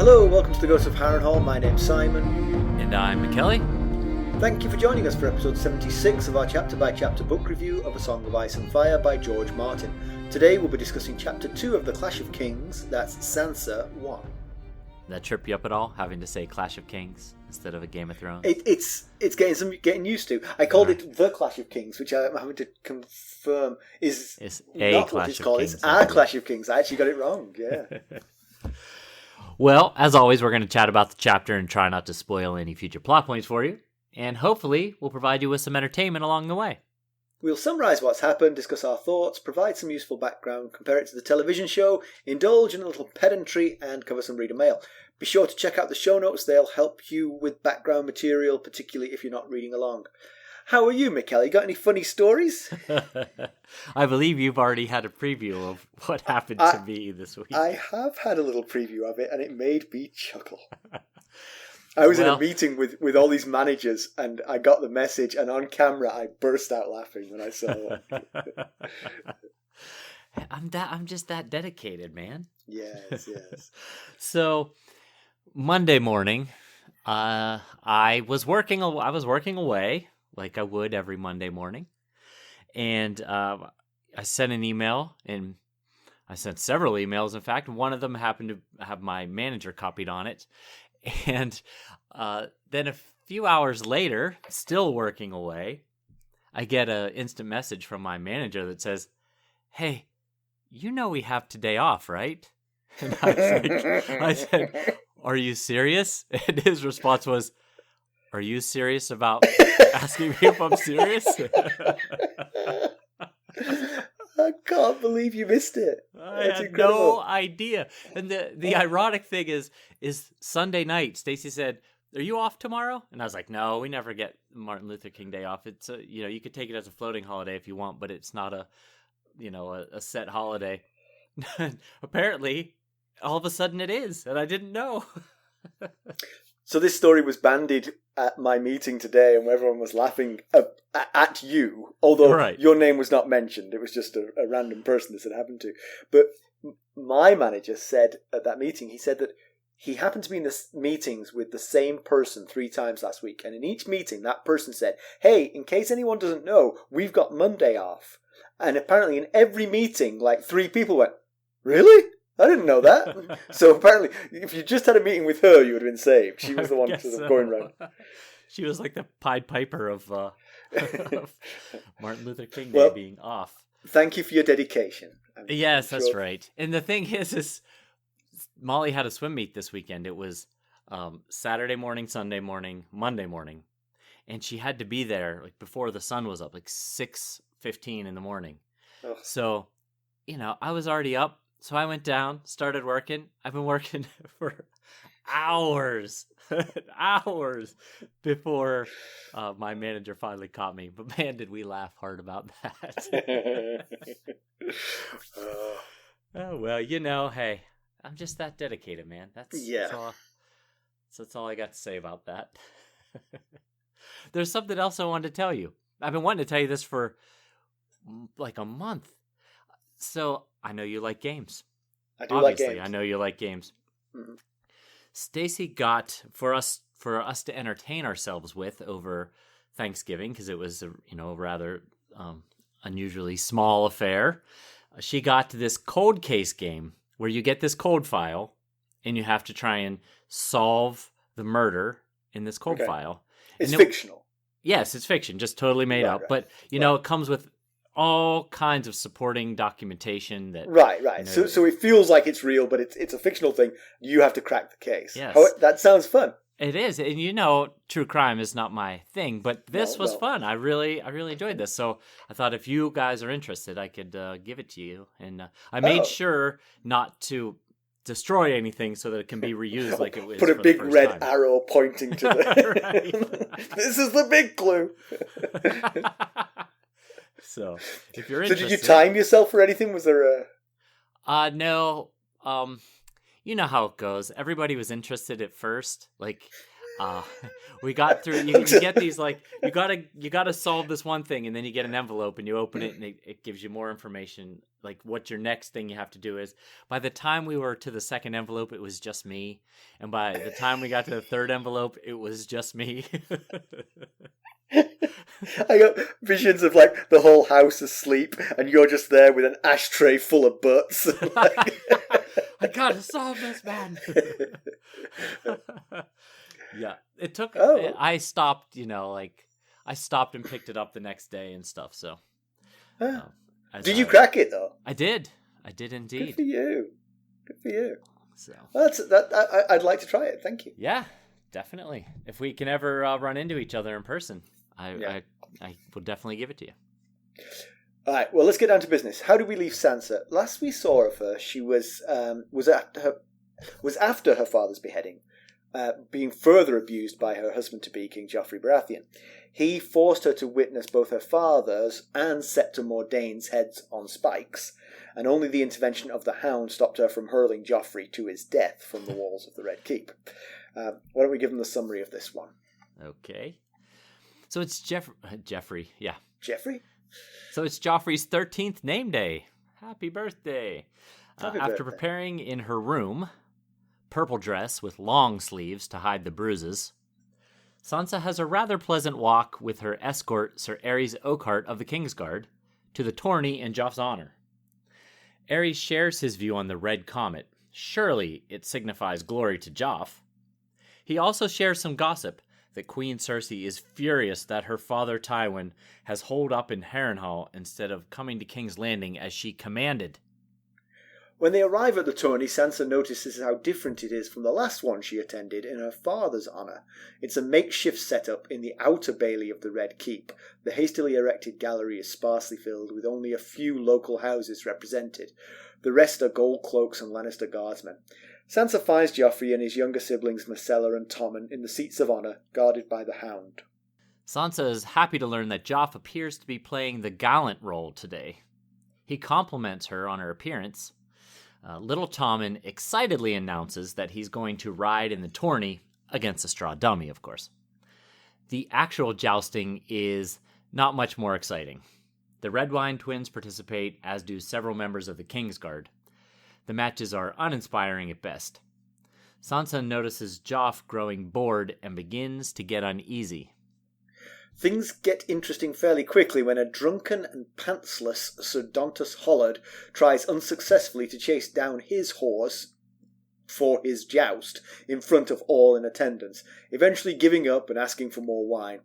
Hello, welcome to the Ghost of Harrenhal. My name's Simon. And I'm McKelly. Thank you for joining us for episode 76 of our chapter-by-chapter book review of A Song of Ice and Fire by George Martin. Today we'll be discussing chapter 2 of The Clash of Kings, that's Sansa 1. That trip you up at all, having to say Clash of Kings instead of a Game of Thrones? It's getting used to. I called it The Clash of Kings, which I'm having to confirm is not what it's called. It's A Clash of Kings. I actually got it wrong, yeah. Well, as always, we're going to chat about the chapter and try not to spoil any future plot points for you. And hopefully, we'll provide you with some entertainment along the way. We'll summarise what's happened, discuss our thoughts, provide some useful background, compare it to the television show, indulge in a little pedantry, and cover some reader mail. Be sure to check out the show notes, they'll help you with background material, particularly if you're not reading along. How are you, McKelly? Got any funny stories? I believe you've already had a preview of what happened to me this week. I have had a little preview of it, and it made me chuckle. I was in a meeting with all these managers, and I got the message, and on camera I burst out laughing when I saw it. I'm just that dedicated, man. Yes. So Monday morning, I was working away like I would every Monday morning, and I sent an email, and I sent several emails. In fact, one of them happened to have my manager copied on it. And then a few hours later, still working away, I get an instant message from my manager that says, "Hey, you know we have today off, right?" And I said, "Are you serious?" And his response was, "Are you serious about asking me if I'm serious?" I can't believe you missed it. I had no idea. And the ironic thing is Sunday night, Stacy said, "Are you off tomorrow?" And I was like, "No, we never get Martin Luther King Day off. It's you could take it as a floating holiday if you want, but it's not a set holiday." Apparently, all of a sudden it is, and I didn't know. So this story was bandied at my meeting today, and everyone was laughing at you, although your name was not mentioned. It was just a random person this had happened to. But my manager said at that meeting, he said that he happened to be in the meetings with the same person 3 times last week, and in each meeting that person said, "Hey, in case anyone doesn't know, we've got Monday off." And apparently in every meeting, like 3 people went, "Really? I didn't know that." So apparently, if you just had a meeting with her, you would have been saved. She was the one sort of going round. She was like the Pied Piper of Martin Luther King Day being off. Thank you for your dedication. Yes, that's right. And the thing is Molly had a swim meet this weekend. It was Saturday morning, Sunday morning, Monday morning. And she had to be there like before the sun was up, like 6:15 in the morning. Oh. So, I was already up. So I went down, started working. I've been working for hours before my manager finally caught me. But man, did we laugh hard about that. Oh, well, hey, I'm just that dedicated, man. That's all I got to say about that. There's something else I wanted to tell you. I've been wanting to tell you this for like a month. So I know you like games. I do like games. I know you like games. Mm-hmm. Stacy got for us to entertain ourselves with over Thanksgiving, because it was a rather unusually small affair. She got this cold case game where you get this code file and you have to try and solve the murder in this code file. It's fictional. Yes, it's fiction, just totally made up. Right. But it comes with all kinds of supporting documentation that right. So it feels like it's real, but it's a fictional thing. You have to crack the case. Yes. That sounds fun. It is, and true crime is not my thing, but this was fun. I really enjoyed this. So I thought if you guys are interested, I could give it to you, and I made sure not to destroy anything so that it can be reused like it was. Put a big red time. Arrow pointing to the. This is the big clue. So, if you're interested... So did you time yourself for anything? Was there a... No. You know how it goes. Everybody was interested at first. Like, we got through... You get these, like, you gotta solve this one thing, and then you get an envelope, and you open it, and it gives you more information like what your next thing you have to do is, by the time we were to the second envelope, it was just me. And by the time we got to the third envelope, it was just me. I got visions of like the whole house asleep and you're just there with an ashtray full of butts. I gotta solve this, man. Yeah, it took. I stopped. I stopped and picked it up the next day and stuff. So, did you crack it though? I did. I did indeed. Good for you. So I'd like to try it. Thank you. Yeah, definitely. If we can ever run into each other in person, I will definitely give it to you. All right. Well, let's get down to business. How do we leave Sansa? Last we saw of her, she was after her father's beheading, being further abused by her husband-to-be, King Joffrey Baratheon. He forced her to witness both her father's and Septon Mordane's heads on spikes, and only the intervention of the Hound stopped her from hurling Joffrey to his death from the walls of the Red Keep. Why don't we give them the summary of this one? Okay. So it's Jeffrey, yeah. Jeffrey? So it's Joffrey's 13th name day. Happy birthday. Happy after birthday. Preparing in her room, purple dress with long sleeves to hide the bruises, Sansa has a rather pleasant walk with her escort, Ser Arys Oakheart of the Kingsguard, to the tourney in Joff's honor. Arys shares his view on the red comet. Surely it signifies glory to Joff. He also shares some gossip that Queen Cersei is furious that her father Tywin has holed up in Harrenhal instead of coming to King's Landing as she commanded. When they arrive at the tourney, Sansa notices how different it is from the last one she attended in her father's honour. It's a makeshift setup in the outer bailey of the Red Keep. The hastily erected gallery is sparsely filled with only a few local houses represented. The rest are gold cloaks and Lannister guardsmen. Sansa finds Joffrey and his younger siblings Myrcella and Tommen in the seats of honour, guarded by the Hound. Sansa is happy to learn that Joff appears to be playing the gallant role today. He compliments her on her appearance. Little Tommen excitedly announces that he's going to ride in the tourney, against a straw dummy, of course. The actual jousting is not much more exciting. The Redwyne twins participate, as do several members of the Kingsguard. The matches are uninspiring at best. Sansa notices Joff growing bored and begins to get uneasy. Things get interesting fairly quickly when a drunken and pantsless Ser Dontos Hollard tries unsuccessfully to chase down his horse for his joust in front of all in attendance, eventually giving up and asking for more wine.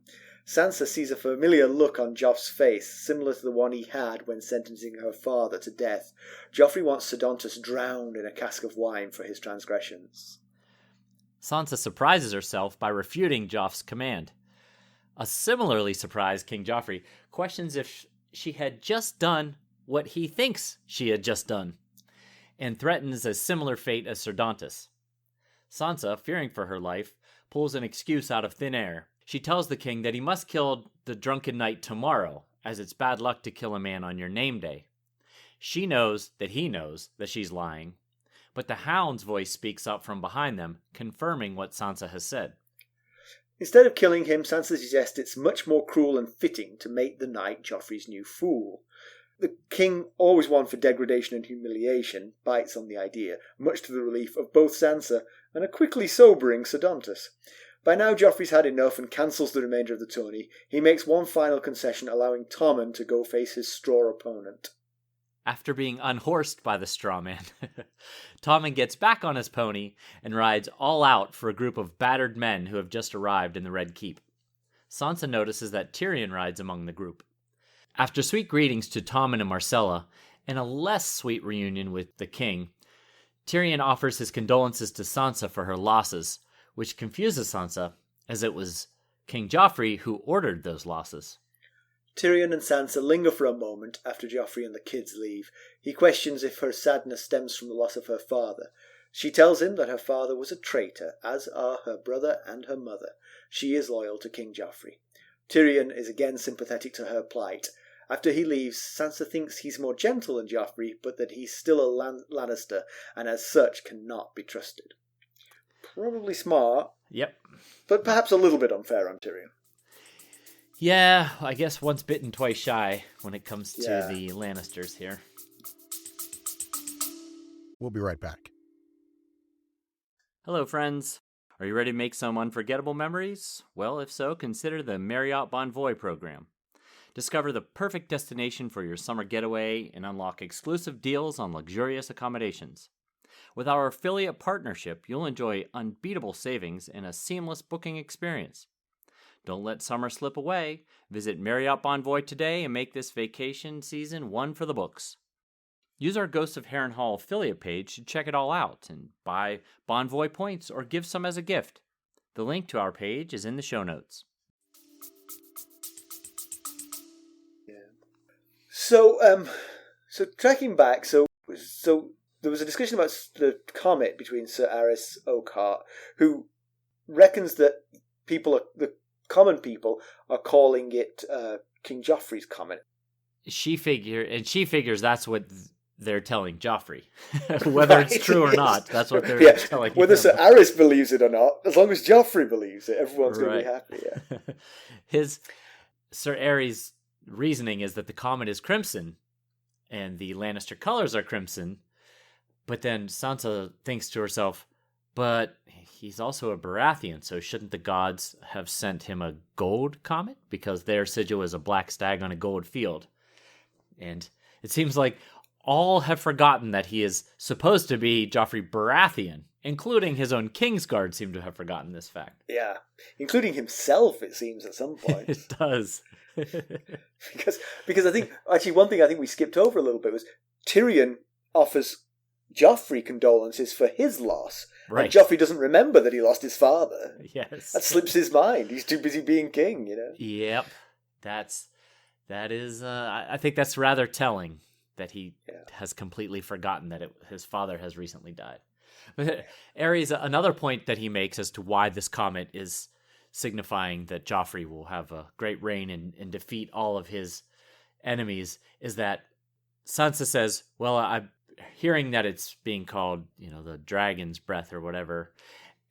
Sansa sees a familiar look on Joff's face, similar to the one he had when sentencing her father to death. Joffrey wants Ser Dontos drowned in a cask of wine for his transgressions. Sansa surprises herself by refuting Joff's command. A similarly surprised King Joffrey questions if she had just done what he thinks she had just done, and threatens a similar fate as Ser Dontos. Sansa, fearing for her life, pulls an excuse out of thin air. She tells the king that he must kill the drunken knight tomorrow, as it's bad luck to kill a man on your name day. She knows that he knows that she's lying, but the Hound's voice speaks up from behind them, confirming what Sansa has said. Instead of killing him, Sansa suggests it's much more cruel and fitting to make the knight Joffrey's new fool. The king, always one for degradation and humiliation, bites on the idea, much to the relief of both Sansa and a quickly sobering Ser Dontos. By now Joffrey's had enough and cancels the remainder of the tourney. He makes one final concession, allowing Tommen to go face his straw opponent. After being unhorsed by the straw man, Tommen gets back on his pony and rides all out for a group of battered men who have just arrived in the Red Keep. Sansa notices that Tyrion rides among the group. After sweet greetings to Tommen and Myrcella, and a less sweet reunion with the king, Tyrion offers his condolences to Sansa for her losses, which confuses Sansa, as it was King Joffrey who ordered those losses. Tyrion and Sansa linger for a moment after Joffrey and the kids leave. He questions if her sadness stems from the loss of her father. She tells him that her father was a traitor, as are her brother and her mother. She is loyal to King Joffrey. Tyrion is again sympathetic to her plight. After he leaves, Sansa thinks he's more gentle than Joffrey, but that he's still a Lannister, and as such cannot be trusted. Probably smart. Yep. But perhaps a little bit unfair on Tyrion. Yeah, I guess once bitten, twice shy when it comes to the Lannisters here. We'll be right back. Hello, friends. Are you ready to make some unforgettable memories? Well, if so, consider the Marriott Bonvoy program. Discover the perfect destination for your summer getaway and unlock exclusive deals on luxurious accommodations. With our affiliate partnership, you'll enjoy unbeatable savings and a seamless booking experience. Don't let summer slip away. Visit Marriott Bonvoy today and make this vacation season one for the books. Use our Ghosts of Harrenhal affiliate page to check it all out and buy Bonvoy points or give some as a gift. The link to our page is in the show notes. Yeah. So tracking back, so there was a discussion about the comet between Ser Arys Oakheart, who reckons that the common people are calling it King Joffrey's comet. She figures that's what they're telling Joffrey. Whether it's true or not, that's what they're telling him. Whether Ser Arys believes it or not, as long as Joffrey believes it, everyone's going to be happy. Yeah. His Ser Arys' reasoning is that the comet is crimson, and the Lannister colors are crimson. But then Sansa thinks to herself, but he's also a Baratheon, so shouldn't the gods have sent him a gold comet? Because their sigil is a black stag on a gold field. And it seems like all have forgotten that he is supposed to be Joffrey Baratheon, including his own Kingsguard seem to have forgotten this fact. Yeah, including himself, it seems, at some point. It does. because I think, actually, one thing I think we skipped over a little bit was Tyrion offers Joffrey condolences for his loss. Right. And Joffrey doesn't remember that he lost his father. Yes. That slips his mind. He's too busy being king, you know? Yep. That is, I think that's rather telling that he has completely forgotten that his father has recently died. But Arys, another point that he makes as to why this comet is signifying that Joffrey will have a great reign and defeat all of his enemies is that Sansa says, well, I'm hearing that it's being called, the dragon's breath or whatever.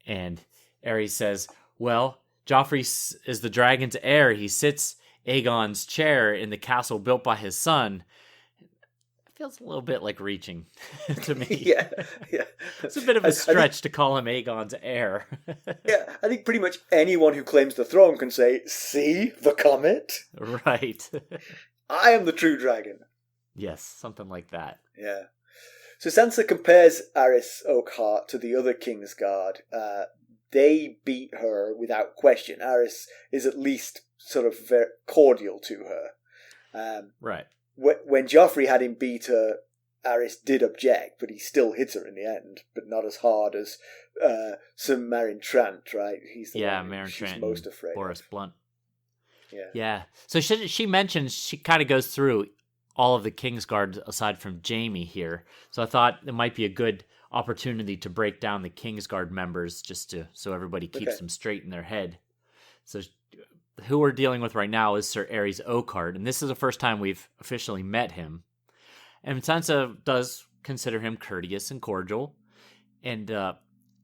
And Arys says, well, Joffrey is the dragon's heir. He sits Aegon's chair in the castle built by his son. Feels a little bit like reaching to me. Yeah. It's a bit of a stretch to call him Aegon's heir. Yeah, I think pretty much anyone who claims the throne can say, see, the comet? Right. I am the true dragon. Yes, something like that. Yeah. So Sansa compares Arys Oakheart to the other Kingsguard. They beat her without question. Arys is at least sort of very cordial to her. Right. When Joffrey had him beat her, Arys did object, but he still hit her in the end, but not as hard as Sir Meryn Trant, right? He's the one Meryn she's Trant most afraid Boris of. Blunt. Yeah. So she mentions, she kind of goes through all of the Kingsguard aside from Jaime here. So I thought it might be a good opportunity to break down the Kingsguard members so everybody keeps them straight in their head. So who we're dealing with right now is Ser Arys Oakheart, and this is the first time we've officially met him. And Sansa does consider him courteous and cordial, and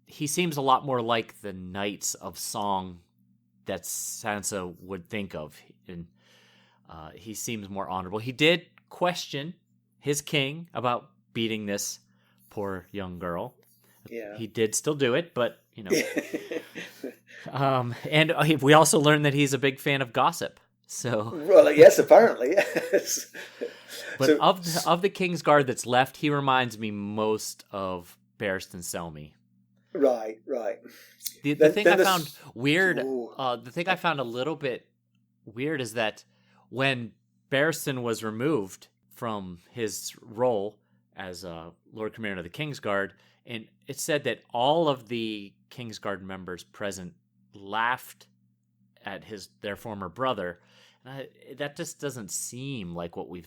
he seems a lot more like the Knights of Song that Sansa would think of, and he seems more honorable. He did question his king about beating this poor young girl. Yeah. He did still do it, but, and we also learned that he's a big fan of gossip. So, well, yes, apparently, yes. But of the Kingsguard that's left, he reminds me most of Barristan Selmy. Right. The thing I found weird, the thing I found a little bit weird is that when Barristan was removed from his role as Lord Commander of the Kingsguard, and it said that all of the Kingsguard members present laughed at their former brother. That just doesn't seem like what we've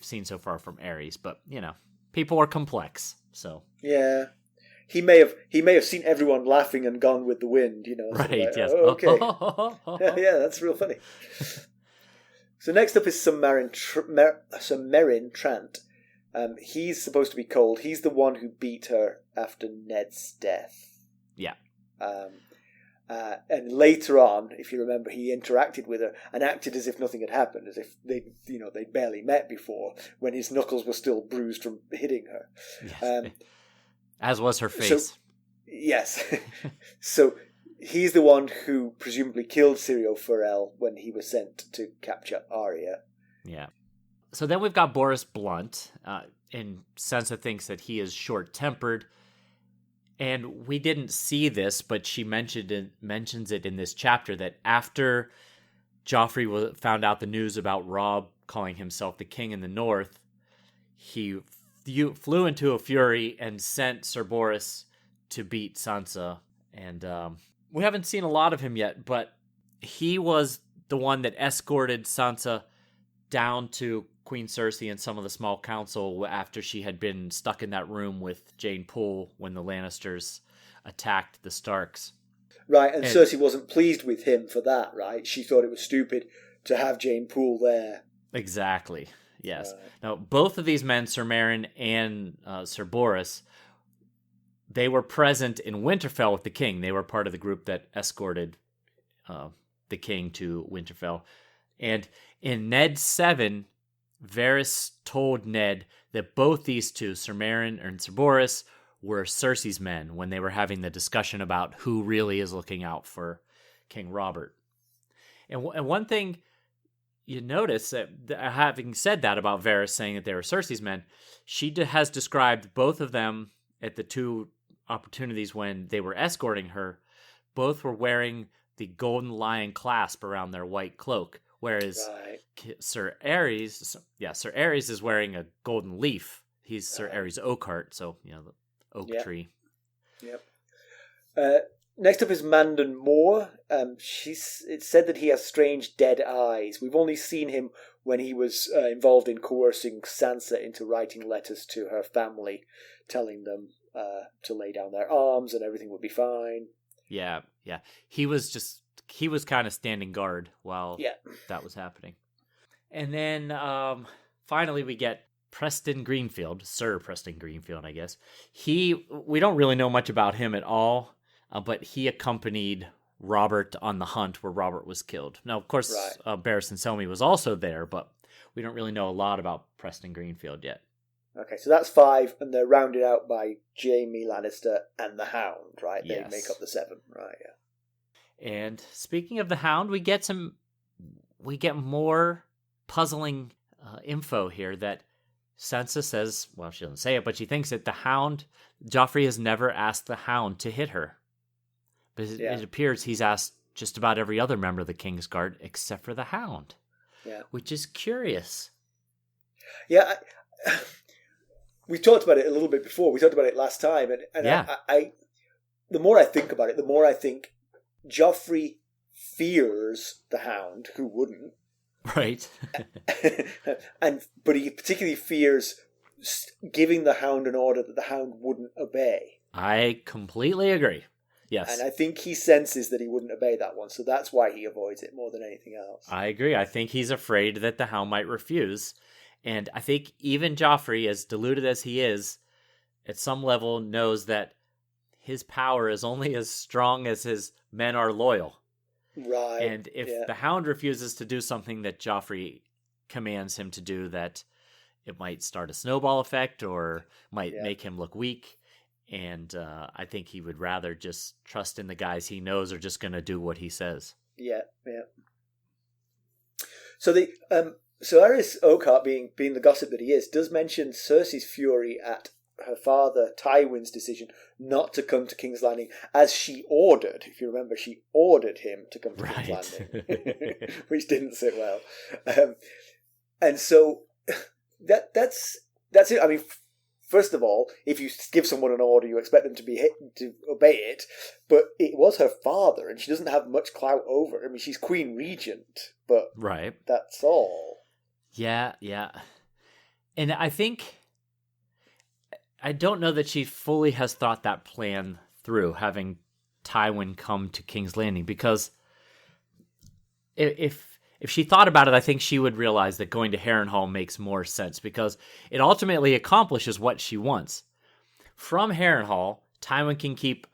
seen so far from Arys, but people are complex. So yeah, he may have seen everyone laughing and gone with the wind. Right? Yes. Oh, okay. Yeah, that's real funny. So next up is Sir Meryn Trant. He's supposed to be cold. He's the one who beat her after Ned's death. Yeah. And later on, if you remember, he interacted with her and acted as if nothing had happened, as if they'd barely met before, when his knuckles were still bruised from hitting her. Yes. As was her face. So, yes. So he's the one who presumably killed Syrio Forel when he was sent to capture Arya. Yeah. So then we've got Boris Blunt, and Sansa thinks that he is short-tempered. And we didn't see this, but she mentions it in this chapter, that after Joffrey found out the news about Robb calling himself the king in the north, he flew into a fury and sent Ser Boris to beat Sansa. And we haven't seen a lot of him yet, but he was the one that escorted Sansa down to Queen Cersei and some of the small council after she had been stuck in that room with Jane Poole when the Lannisters attacked the Starks. Right, and Cersei wasn't pleased with him for that, right? She thought it was stupid to have Jane Poole there. Exactly, yes. Right. Now, both of these men, Ser Meryn and Ser Boris, they were present in Winterfell with the king. They were part of the group that escorted the king to Winterfell. And in Ned 7, Varys told Ned that both these two, Ser Meryn and Ser Boris, were Cersei's men when they were having the discussion about who really is looking out for King Robert. And one thing you notice, that having said that about Varys saying that they were Cersei's men, she has described both of them at the two opportunities when they were escorting her. Both were wearing the golden lion clasp around their white cloak. Whereas Ser Arys is wearing a golden leaf. He's Ser Arys Oakheart, so the oak tree. Yep. Next up is Mandon Moore. It's said that he has strange dead eyes. We've only seen him when he was involved in coercing Sansa into writing letters to her family, telling them to lay down their arms and everything would be fine. Yeah. He was kind of standing guard while that was happening. And then finally we get Preston Greenfield, Sir Preston Greenfield, I guess. We don't really know much about him at all, but he accompanied Robert on the hunt where Robert was killed. Now, of course, Barristan Selmy was also there, but we don't really know a lot about Preston Greenfield yet. Okay, so that's 5, and they're rounded out by Jaime Lannister and the Hound, right? They make up the 7, right? Yeah. And speaking of the Hound, we get more puzzling info here that Sansa says, well, she doesn't say it, but she thinks that Joffrey has never asked the Hound to hit her. But it appears he's asked just about every other member of the Kingsguard except for the Hound. Yeah. Which is curious. Yeah, we talked about it a little bit before. We talked about it last time, and I the more I think about it, the more I think Joffrey fears the Hound. Who wouldn't? Right. But he particularly fears giving the Hound an order that the Hound wouldn't obey. I completely agree. Yes. And I think he senses that he wouldn't obey that one, so that's why he avoids it more than anything else. I agree. I think he's afraid that the Hound might refuse. And I think even Joffrey, as deluded as he is, at some level knows that his power is only as strong as his men are loyal. Right. And if the Hound refuses to do something that Joffrey commands him to do, that it might start a snowball effect or might make him look weak. And I think he would rather just trust in the guys he knows are just going to do what he says. Yeah. So So Arys Oakheart, being the gossip that he is, does mention Cersei's fury at her father Tywin's decision not to come to King's Landing, as she ordered. If you remember, she ordered him to come to King's Landing, which didn't sit well. And so that's it. I mean, first of all, if you give someone an order, you expect them to obey it. But it was her father, and she doesn't have much clout over. I mean, she's Queen Regent, but that's all. Yeah. And I don't know that she fully has thought that plan through, having Tywin come to King's Landing, because if she thought about it, I think she would realize that going to Harrenhal makes more sense, because it ultimately accomplishes what she wants. From Harrenhal, Tywin can keep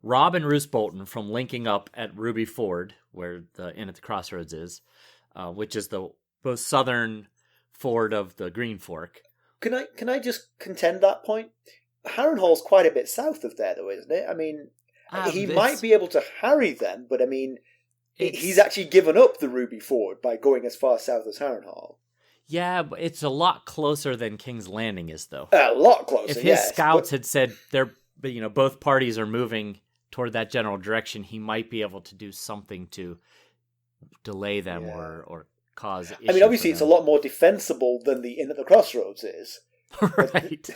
Robb and Roose Bolton from linking up at Ruby Ford, where the Inn at the Crossroads is, which is the most southern ford of the Green Fork. Can I just contend that point? Harrenhal's quite a bit south of there, though, isn't it? I mean, he might be able to harry them, but I mean, he's actually given up the Ruby Ford by going as far south as Harrenhal. Yeah, but it's a lot closer than King's Landing is, though. A lot closer, if his scouts had said both parties are moving toward that general direction, he might be able to do something to delay them or cause issues. I mean, obviously, it's a lot more defensible than the Inn at the Crossroads is. Right.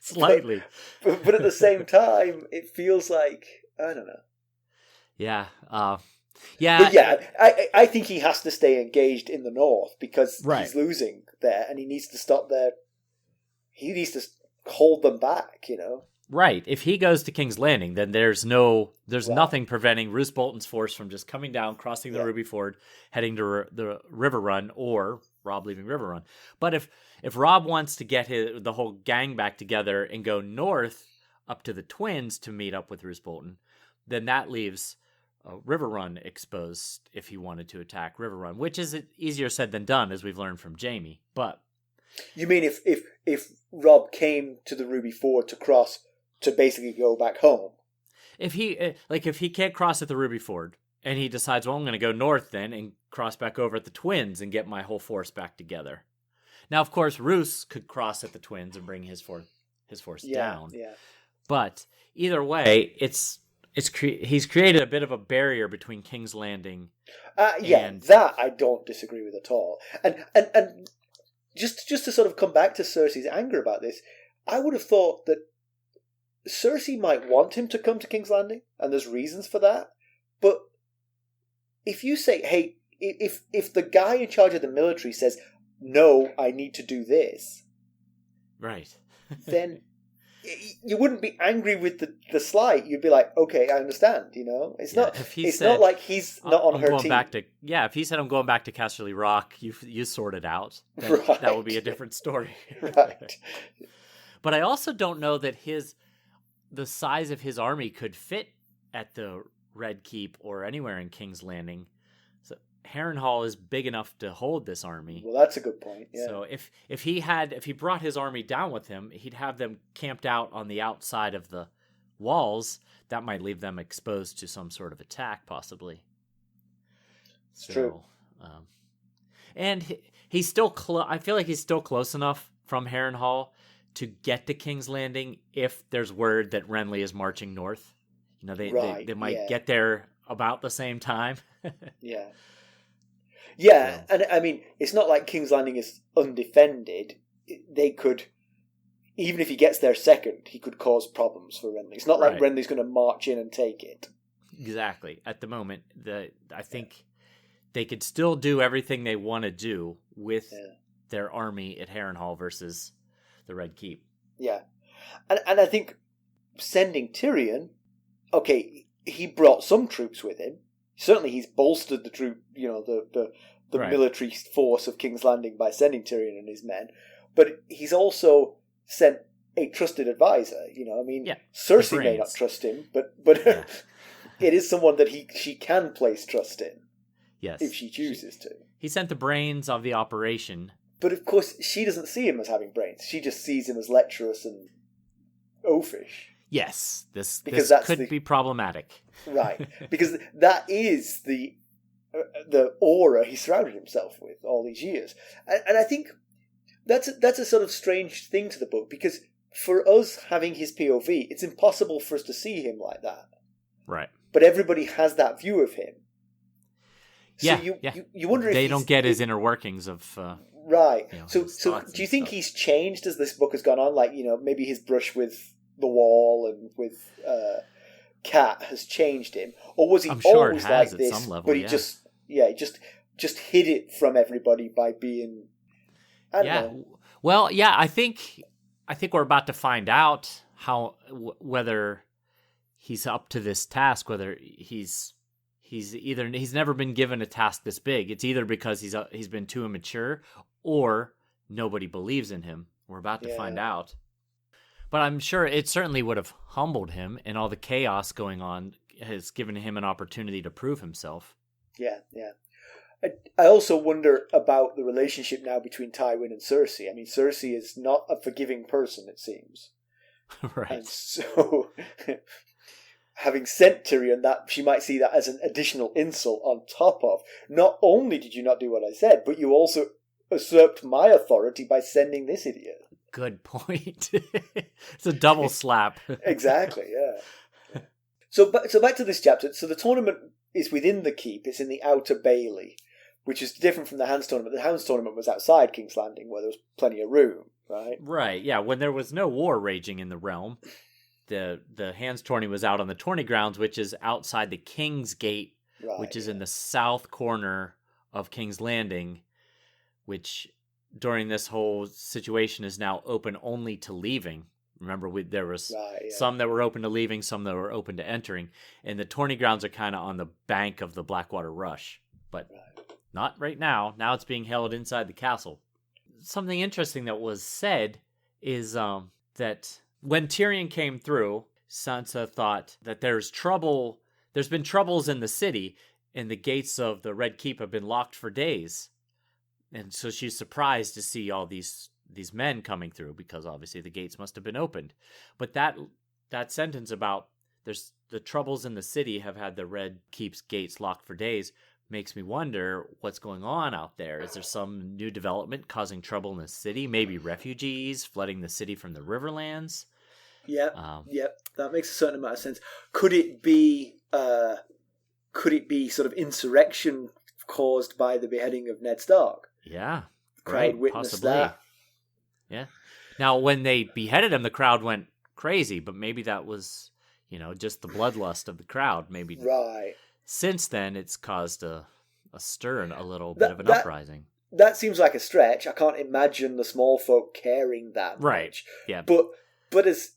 Slightly. But at the same time, it feels like, I don't know. Yeah. But yeah, I think he has to stay engaged in the north because he's losing there and he needs to stop there. He needs to hold them back, you know? Right. If he goes to King's Landing, then there's nothing preventing Roose Bolton's force from just coming down, crossing the Ruby Ford, heading to the River Run, or Robb leaving River Run. But if Robb wants to get the whole gang back together and go north up to the Twins to meet up with Roose Bolton, then that leaves River Run exposed if he wanted to attack River Run, which is easier said than done, as we've learned from Jaime. But you mean if Robb came to the Ruby Ford to cross to basically go back home? If he can't cross at the Ruby Ford and he decides, well, I'm going to go north then and cross back over at the Twins and get my whole force back together. Now, of course, Roose could cross at the Twins and bring his force down. Yeah. But either way, he's created a bit of a barrier between King's Landing. That I don't disagree with at all. And just to sort of come back to Cersei's anger about this, I would have thought that Cersei might want him to come to King's Landing, and there's reasons for that. But if you say, hey, if the guy in charge of the military says, no, I need to do this, right, then you wouldn't be angry with the slight. You'd be like, okay, I understand. You know, it's not like he's not on her team. If he said I'm going back to Casterly Rock, you sort it out. Then that would be a different story. Right. But I also don't know that the size of his army could fit at the Red Keep or anywhere in King's Landing. So Harrenhal is big enough to hold this army. Well, that's a good point. Yeah. So if he brought his army down with him, he'd have them camped out on the outside of the walls. That might leave them exposed to some sort of attack, possibly. It's true. And he's still I feel like he's still close enough from Harrenhal to get to King's Landing if there's word that Renly is marching north. You know, they might get there about the same time. Yeah. Yeah, and I mean, it's not like King's Landing is undefended. They could, even if he gets there second, he could cause problems for Renly. It's not like Renly's going to march in and take it. Exactly. At the moment, I think they could still do everything they want to do with their army at Harrenhal versus the Red Keep. Yeah. And I think sending Tyrion, okay, he brought some troops with him. Certainly he's bolstered the troop, you know, the military force of King's Landing by sending Tyrion and his men. But he's also sent a trusted advisor, you know. I mean, Cersei may not trust him, but it is someone that she can place trust in. Yes. If she chooses to. He sent the brains of the operation. But of course, she doesn't see him as having brains. She just sees him as lecherous and oafish. Yes, this could be problematic. Right, because that is the aura he surrounded himself with all these years. And I think that's a sort of strange thing to the book, because for us having his POV, it's impossible for us to see him like that. Right. But everybody has that view of him. So you wonder if they don't get his inner workings of... right. You know, so do you think he's changed as this book has gone on? Like, you know, maybe his brush with the wall and with Cat has changed him, or was he always like this? Some level, but he just hid it from everybody by being. I don't know. Well, yeah, I think we're about to find out whether he's up to this task. Whether he's never been given a task this big. It's either because he's been too immature, or nobody believes in him. We're about to find out. But I'm sure it certainly would have humbled him, and all the chaos going on has given him an opportunity to prove himself. Yeah. I also wonder about the relationship now between Tywin and Cersei. I mean, Cersei is not a forgiving person, it seems. Right. And so, having sent Tyrion that, she might see that as an additional insult on top of, not only did you not do what I said, but you also usurped my authority by sending this idiot. Good point. It's a double slap. Exactly, yeah. So back to this chapter. So the tournament is within the keep. It's in the outer bailey, which is different from the Hounds tournament. The Hounds tournament was outside King's Landing, where there was plenty of room, right? Right, yeah. When there was no war raging in the realm, the Hounds tourney was out on the tourney grounds, which is outside the King's Gate, right, which is in the south corner of King's Landing, which during this whole situation is now open only to leaving. Remember, there was some that were open to leaving, some that were open to entering, and the tourney grounds are kind of on the bank of the Blackwater Rush, but not right now. Now it's being held inside the castle. Something interesting that was said is that when Tyrion came through, Sansa thought that there's been troubles in the city, and the gates of the Red Keep have been locked for days. And so she's surprised to see all these men coming through, because obviously the gates must have been opened. But that sentence about there's the troubles in the city have had the Red Keep's gates locked for days makes me wonder what's going on out there. Is there some new development causing trouble in the city? Maybe refugees flooding the city from the Riverlands? Yeah, that makes a certain amount of sense. Could it be sort of insurrection caused by the beheading of Ned Stark? Yeah, the crowd witnessed possibly. That. Yeah. Now, when they beheaded him, the crowd went crazy, but maybe that was, just the bloodlust of the crowd. Maybe. Right. Since then, it's caused a stir and a little bit of an uprising. That seems like a stretch. I can't imagine the small folk caring that much. Yeah. But as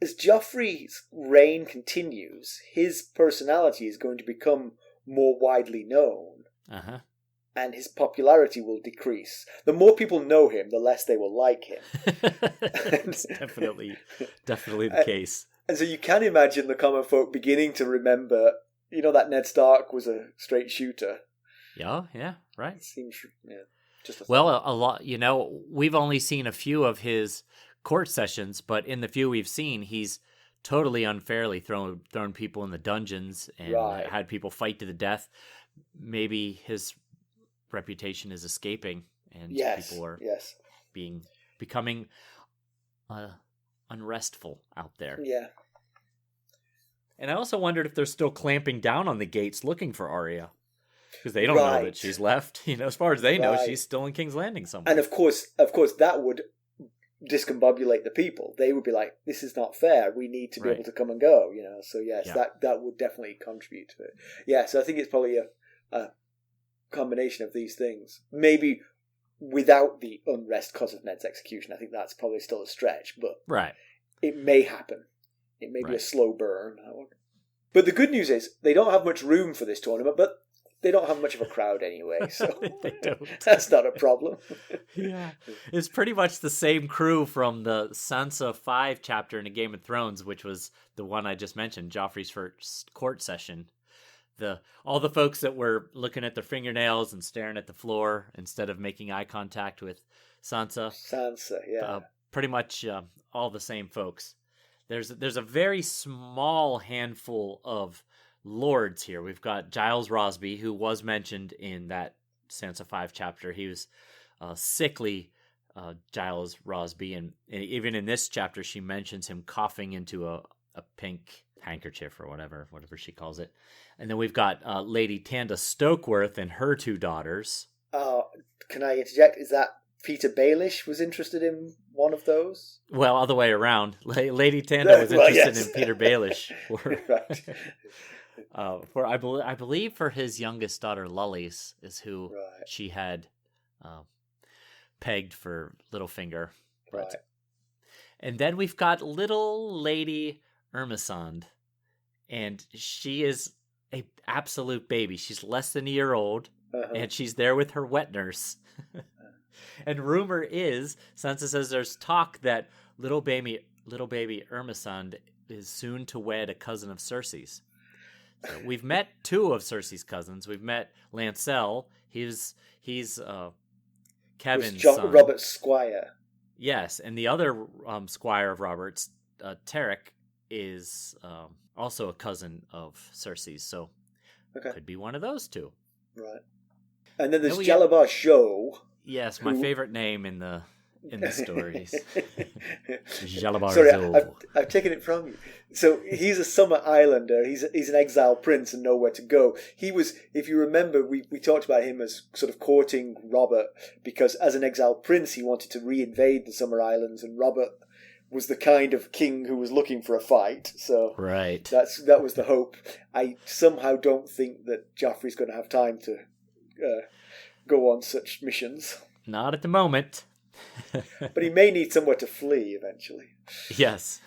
Joffrey's reign continues, his personality is going to become more widely known. Uh-huh. And his popularity will decrease. The more people know him, the less they will like him. It's definitely the case. And so you can imagine the common folk beginning to remember, that Ned Stark was a straight shooter. Yeah, right. It seems, just a lot. We've only seen a few of his court sessions, but in the few we've seen, he's totally unfairly thrown people in the dungeons and had people fight to the death. Maybe his reputation is escaping, and people are becoming unrestful out there. Yeah. And I also wondered if they're still clamping down on the gates looking for Arya, because they don't know that she's left. As far as they know, she's still in King's Landing somewhere. And of course, that would discombobulate the people. They would be like, "This is not fair. We need to be able to come and go." So yes, that would definitely contribute to it. Yeah. So I think it's probably a combination of these things. Maybe without the unrest because of Ned's execution. I think that's probably still a stretch, but it may happen. It may be a slow burn. But the good news is they don't have much room for this tournament, but they don't have much of a crowd anyway, so they don't. That's not a problem. Yeah. It's pretty much the same crew from the Sansa 5 chapter in A Game of Thrones, which was the one I just mentioned, Joffrey's first court session. All the folks that were looking at their fingernails and staring at the floor instead of making eye contact with Sansa. Pretty much all the same folks. There's a very small handful of lords here. We've got Giles Rosby, who was mentioned in that Sansa 5 chapter. He was sickly Giles Rosby, and even in this chapter she mentions him coughing into a pink handkerchief or whatever she calls it. And then we've got Lady Tanda Stokeworth and her 2 daughters. Can I interject? Is that Peter Baelish was interested in one of those? Well, other way around. Lady Tanda was interested in Peter Baelish. I believe for his youngest daughter, Lully's, is who she had pegged for Littlefinger. Right. And then we've got little Lady Ermesond, and she is a absolute baby. She's less than a year old, and she's there with her wet nurse. And rumor is, Sansa says there's talk that little baby Ermesond is soon to wed a cousin of Cersei's. So we've met 2 of Cersei's cousins. We've met Lancel. He's Kevin's son. Robert's squire. Yes, and the other squire of Robert's Tarek is also a cousin of Cersei's, so could be one of those two. Right. And then there's Jalabar Show. Yes, my favorite name in the stories. Jalabar Sorry, Show. I've taken it from you. So he's a Summer Islander. He's an exiled prince and nowhere to go. He was, if you remember, we talked about him as sort of courting Robert because as an exiled prince he wanted to reinvade the Summer Islands, and Robert was the kind of king who was looking for a fight. So right. that was the hope. I somehow don't think that Joffrey's going to have time to go on such missions. Not at the moment. But he may need somewhere to flee eventually. Yes.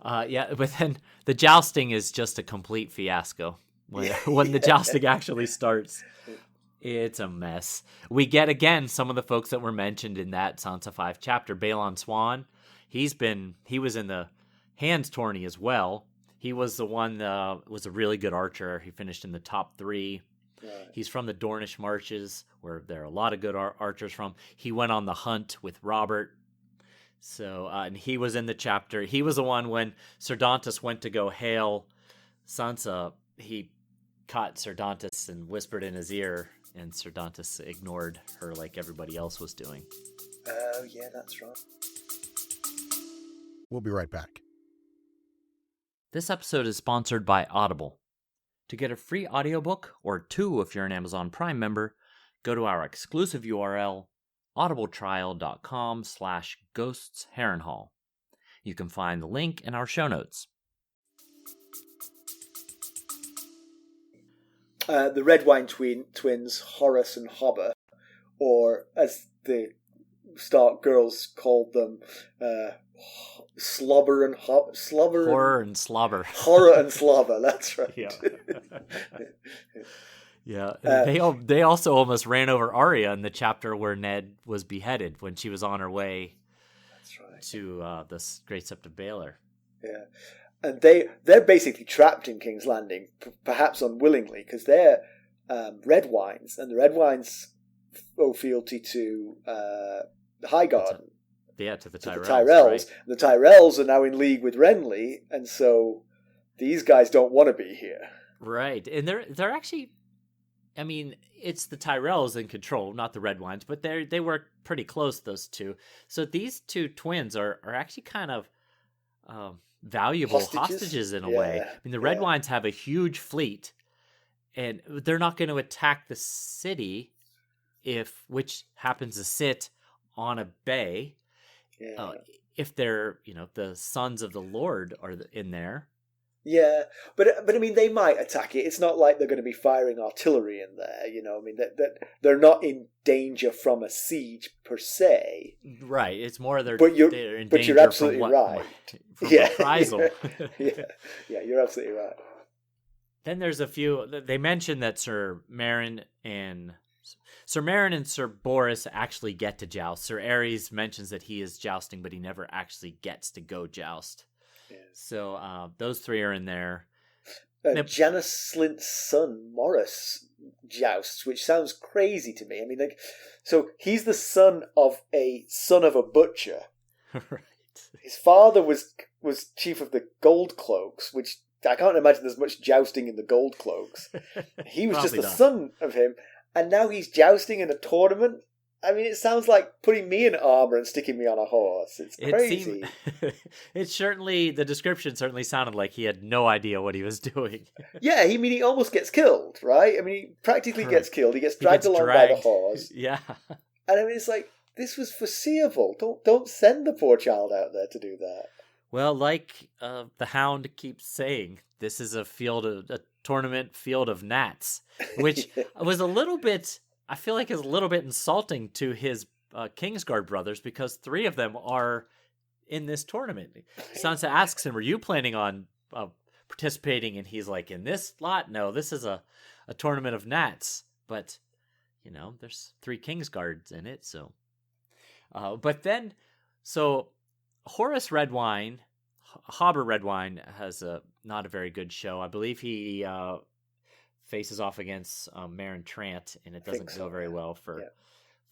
But then the jousting is just a complete fiasco. When the jousting actually starts, it's a mess. We get, again, some of the folks that were mentioned in that Sansa 5 chapter. Balon Swan, he was in the hands tourney as well. He was the one was a really good archer. He finished in the top 3. Right. He's from the Dornish Marches, where there are a lot of good archers from. He went on the hunt with Robert. So, and he was in the chapter. He was the one when Ser Dontos went to go hail Sansa. He caught Ser Dontos and whispered in his ear, and Ser Dontos ignored her like everybody else was doing. Oh, yeah, that's right. We'll be right back. This episode is sponsored by Audible. To get a free audiobook, or 2 if you're an Amazon Prime member, go to our exclusive URL, audibletrial.com/ghostsharrenhal. You can find the link in our show notes. The Red Wine twins, Horace and Hobber, or as the Stark girls called them, Slobber and Slobber. Horror and Slobber. Horror and Slobber, that's right. Yeah. Yeah. They also almost ran over Arya in the chapter where Ned was beheaded when she was on her way to the Great Sept of Baelor. Yeah. And they're basically trapped in King's Landing, perhaps unwillingly, because they're red wines, and the red wines owe fealty to the Highgarden. To the Tyrells. Right? The Tyrells are now in league with Renly, and so these guys don't want to be here. Right, and they're actually, I mean, it's the Tyrells in control, not the Red Wines, but they work pretty close, those two. So these two twins are actually kind of valuable hostages in a way. I mean, the Red Wines have a huge fleet, and they're not going to attack the city, which happens to sit on a bay. If they're, the sons of the Lord are in there. Yeah, but I mean, they might attack it. It's not like they're going to be firing artillery in there. I mean, that they're not in danger from a siege per se. Right. It's more they're in but danger you're absolutely from right. From reprisal. Yeah, you're absolutely right. Then there's a few. They mentioned that Ser Meryn and Ser Boris actually get to joust. Ser Arys mentions that he is jousting, but he never actually gets to go joust. Yeah. So those 3 are in there. Janos Slint's son, Morris, jousts, which sounds crazy to me. I mean, so he's the son of a butcher. Right. His father was chief of the Gold Cloaks, which I can't imagine there's much jousting in the Gold Cloaks. He was just the son of him. And now he's jousting in a tournament? I mean, it sounds like putting me in armor and sticking me on a horse. It's crazy. The description certainly sounded like he had no idea what he was doing. Yeah, he almost gets killed, right? I mean, he practically gets killed. He gets dragged along by the horse. Yeah. And I mean, it's like, this was foreseeable. Don't send the poor child out there to do that. Well, like the Hound keeps saying, this is a tournament field of gnats, which was a little bit, I feel like is a little bit insulting to his Kingsguard brothers, because 3 of them are in this tournament. Sansa asks him, are you planning on participating? And he's like, in this lot? No, this is a tournament of gnats. But, there's 3 Kingsguards in it, so. So Horace Redwine, Hobber Redwine has not a very good show. I believe he faces off against Meryn Trant, and it doesn't go very well for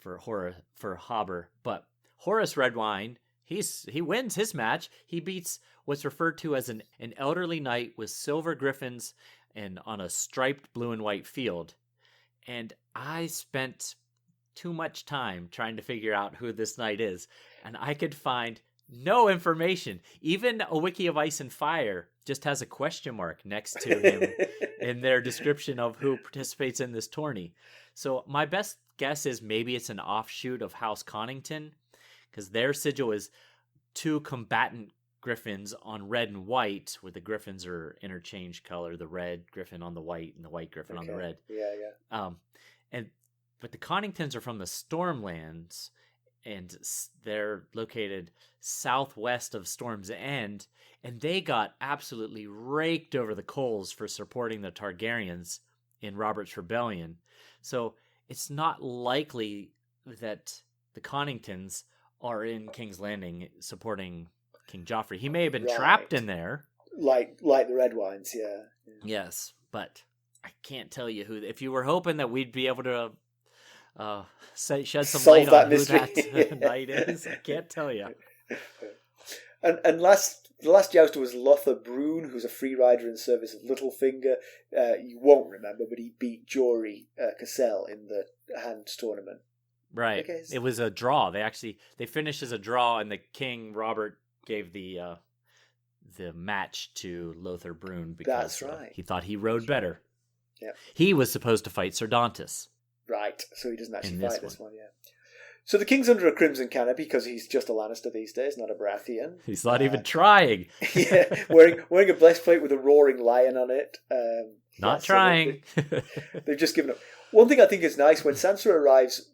Hobber. But Horace Redwine, he wins his match. He beats what's referred to as an elderly knight with silver griffins and on a striped blue and white field. And I spent too much time trying to figure out who this knight is, and I could find no information. Even a wiki of Ice and Fire just has a question mark next to him in their description of who participates in this tourney. So my best guess is maybe it's an offshoot of House Connington, because their sigil is 2 combatant griffins on red and white, where the griffins are interchange color, the red griffin on the white and the white griffin on the red. But the Conningtons are from the Stormlands, and they're located southwest of Storm's End, and they got absolutely raked over the coals for supporting the Targaryens in Robert's Rebellion. So it's not likely that the Conningtons are in King's Landing supporting King Joffrey. He may have been trapped in there. Like the Red Wines, yeah. Yes, but I can't tell you who. If you were hoping that we'd be able to shed some light on who that knight is, I can't tell you. And the last jouster was Lothar Brune, who's a free rider in service of Littlefinger. You won't remember, but he beat Jory Cassell in the Hound's tournament. Right. Okay. It was a draw. They finished as a draw, and the King Robert gave the match to Lothar Brune because he thought he rode better. Yeah. He was supposed to fight Ser Dontos. Right. So he doesn't actually fight this one, yeah. So the King's under a crimson canopy because he's just a Lannister these days, not a Baratheon. He's not even trying. Yeah, wearing a breastplate with a roaring lion on it. Not trying. They've just given up. One thing I think is nice, when Sansa arrives,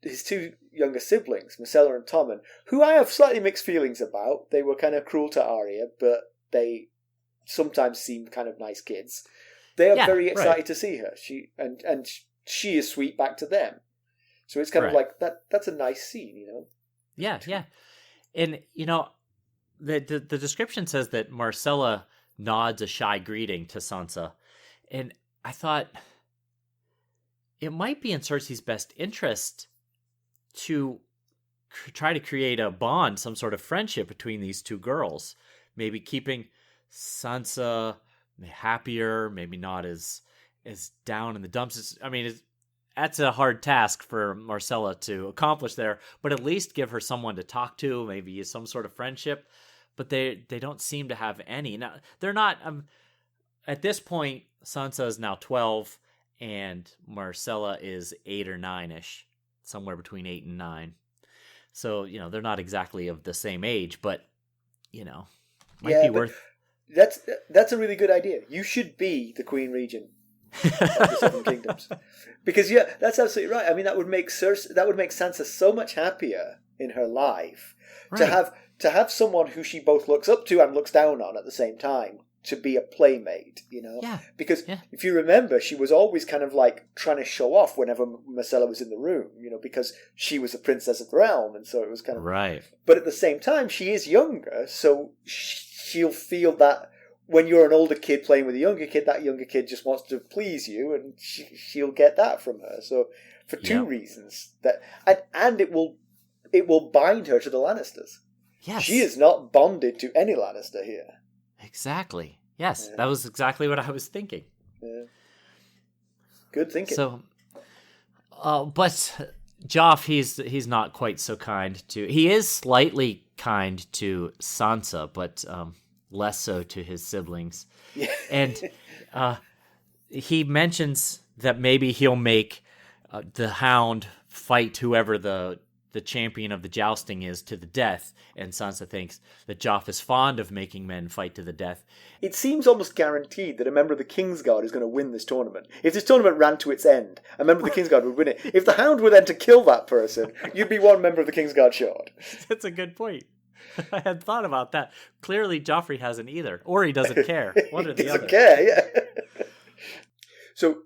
his 2 younger siblings, Myrcella and Tommen, who I have slightly mixed feelings about. They were kind of cruel to Arya, but they sometimes seem kind of nice kids. They are very excited to see her. She is sweet back to them. So it's kind of like that's a nice scene, you know? Yeah, yeah. And, you know, the description says that Myrcella nods a shy greeting to Sansa. And I thought it might be in Cersei's best interest to try to create a bond, some sort of friendship between these 2 girls. Maybe keeping Sansa happier, maybe not as down in the dumps. I mean, that's a hard task for Myrcella to accomplish there, but at least give her someone to talk to, maybe some sort of friendship. But they don't seem to have any. Now, they're not... at this point, Sansa is now 12, and Myrcella is 8 or 9-ish, somewhere between 8 and 9. So, you know, they're not exactly of the same age, but, you know, might be worth... That's a really good idea. You should be the Queen Regent of the Seven Kingdoms, because that's absolutely right. I mean, that would make Sansa so much happier in her life to have someone who she both looks up to and looks down on at the same time to be a playmate, you know? Yeah. Because if you remember, she was always kind of like trying to show off whenever Myrcella was in the room, you know, because she was a princess of the realm, and so it was kind of right. But at the same time, she is younger, so she'll feel that. When you're an older kid playing with a younger kid, that younger kid just wants to please you, and she'll get that from her. So, for 2 reasons, and it will bind her to the Lannisters. Yes, she is not bonded to any Lannister here. Exactly. Yes, that was exactly what I was thinking. Yeah. Good thinking. So, but Joff, he's not quite so kind to. He is slightly kind to Sansa, but less so to his siblings. Yeah. And he mentions that maybe he'll make the Hound fight whoever the champion of the jousting is to the death, and Sansa thinks that Joff is fond of making men fight to the death. It seems almost guaranteed that a member of the Kingsguard is going to win this tournament. If this tournament ran to its end, a member of the Kingsguard would win it. If the Hound were then to kill that person, you'd be 1 member of the Kingsguard short. That's a good point. I had thought about that. Clearly, Joffrey hasn't either, or he doesn't care. One or the other. He doesn't care, yeah. So,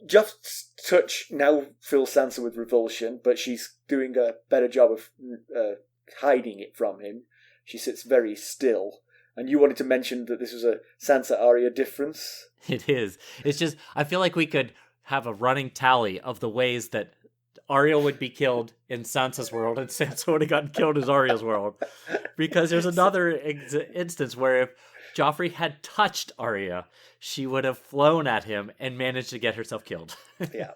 Joff's touch now fills Sansa with revulsion, but she's doing a better job of hiding it from him. She sits very still. And you wanted to mention that this was a Sansa-Arya difference? It is. It's just, I feel like we could have a running tally of the ways that Arya would be killed in Sansa's world, and Sansa would have gotten killed in Arya's world. Because there's another instance where if Joffrey had touched Arya, she would have flown at him and managed to get herself killed. Yeah.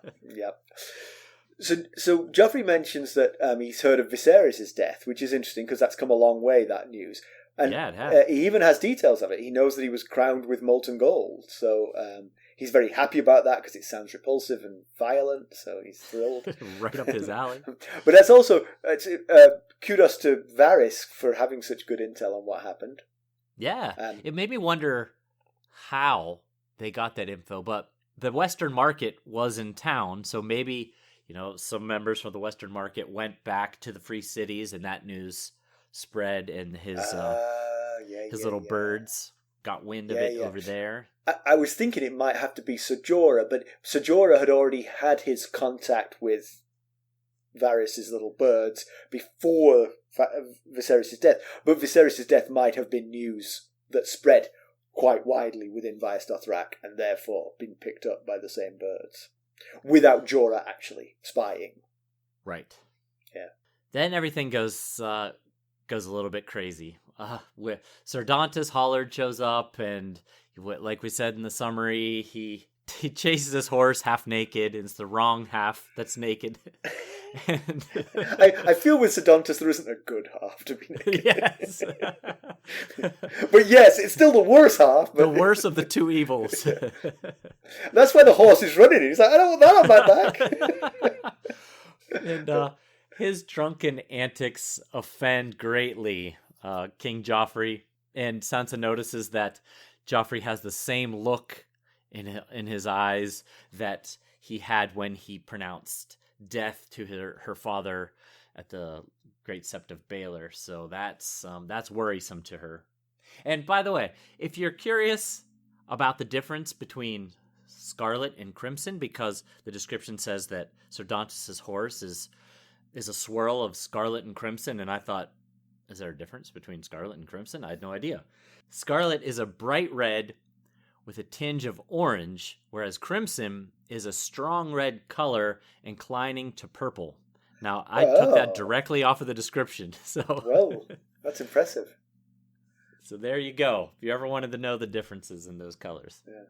So Joffrey mentions that he's heard of Viserys' death, which is interesting because that's come a long way, that news. And yeah, it has. He even has details of it. He knows that he was crowned with molten gold. So he's very happy about that because it sounds repulsive and violent. So he's thrilled. Right up his alley. But that's also kudos to Varys for having such good intel on what happened. Yeah. It made me wonder how they got that info. But the Western Market was in town. So maybe, some members from the Western Market went back to the Free Cities and that news spread, and his little birds got wind of it over there. I was thinking it might have to be Ser Jorah, but Ser Jorah had already had his contact with Varys' little birds before Viserys' death. But Viserys' death might have been news that spread quite widely within Vaes Dothrak and therefore been picked up by the same birds, without Jorah actually spying. Right. Yeah. Then everything goes a little bit crazy. Ser Dontos Hollard shows up, and like we said in the summary, he chases his horse half naked, and it's the wrong half that's naked. And I feel with Ser Dontos there isn't a good half to be naked. Yes. But yes, it's still the worst half. But... the worst of the two evils. That's why the horse is running. He's like, I don't want that on my back. And his drunken antics offend greatly King Joffrey, and Sansa notices that Joffrey has the same look in his eyes that he had when he pronounced death to her father at the Great Sept of Baelor. So that's worrisome to her. And by the way, if you're curious about the difference between Scarlet and Crimson, because the description says that Ser Dontos' horse is a swirl of scarlet and crimson, and I thought, is there a difference between scarlet and crimson? I had no idea. Scarlet is a bright red with a tinge of orange, whereas crimson is a strong red color inclining to purple. Now, I took that directly off of the description. So, well, that's impressive. So there you go. If you ever wanted to know the differences in those colors. Yeah.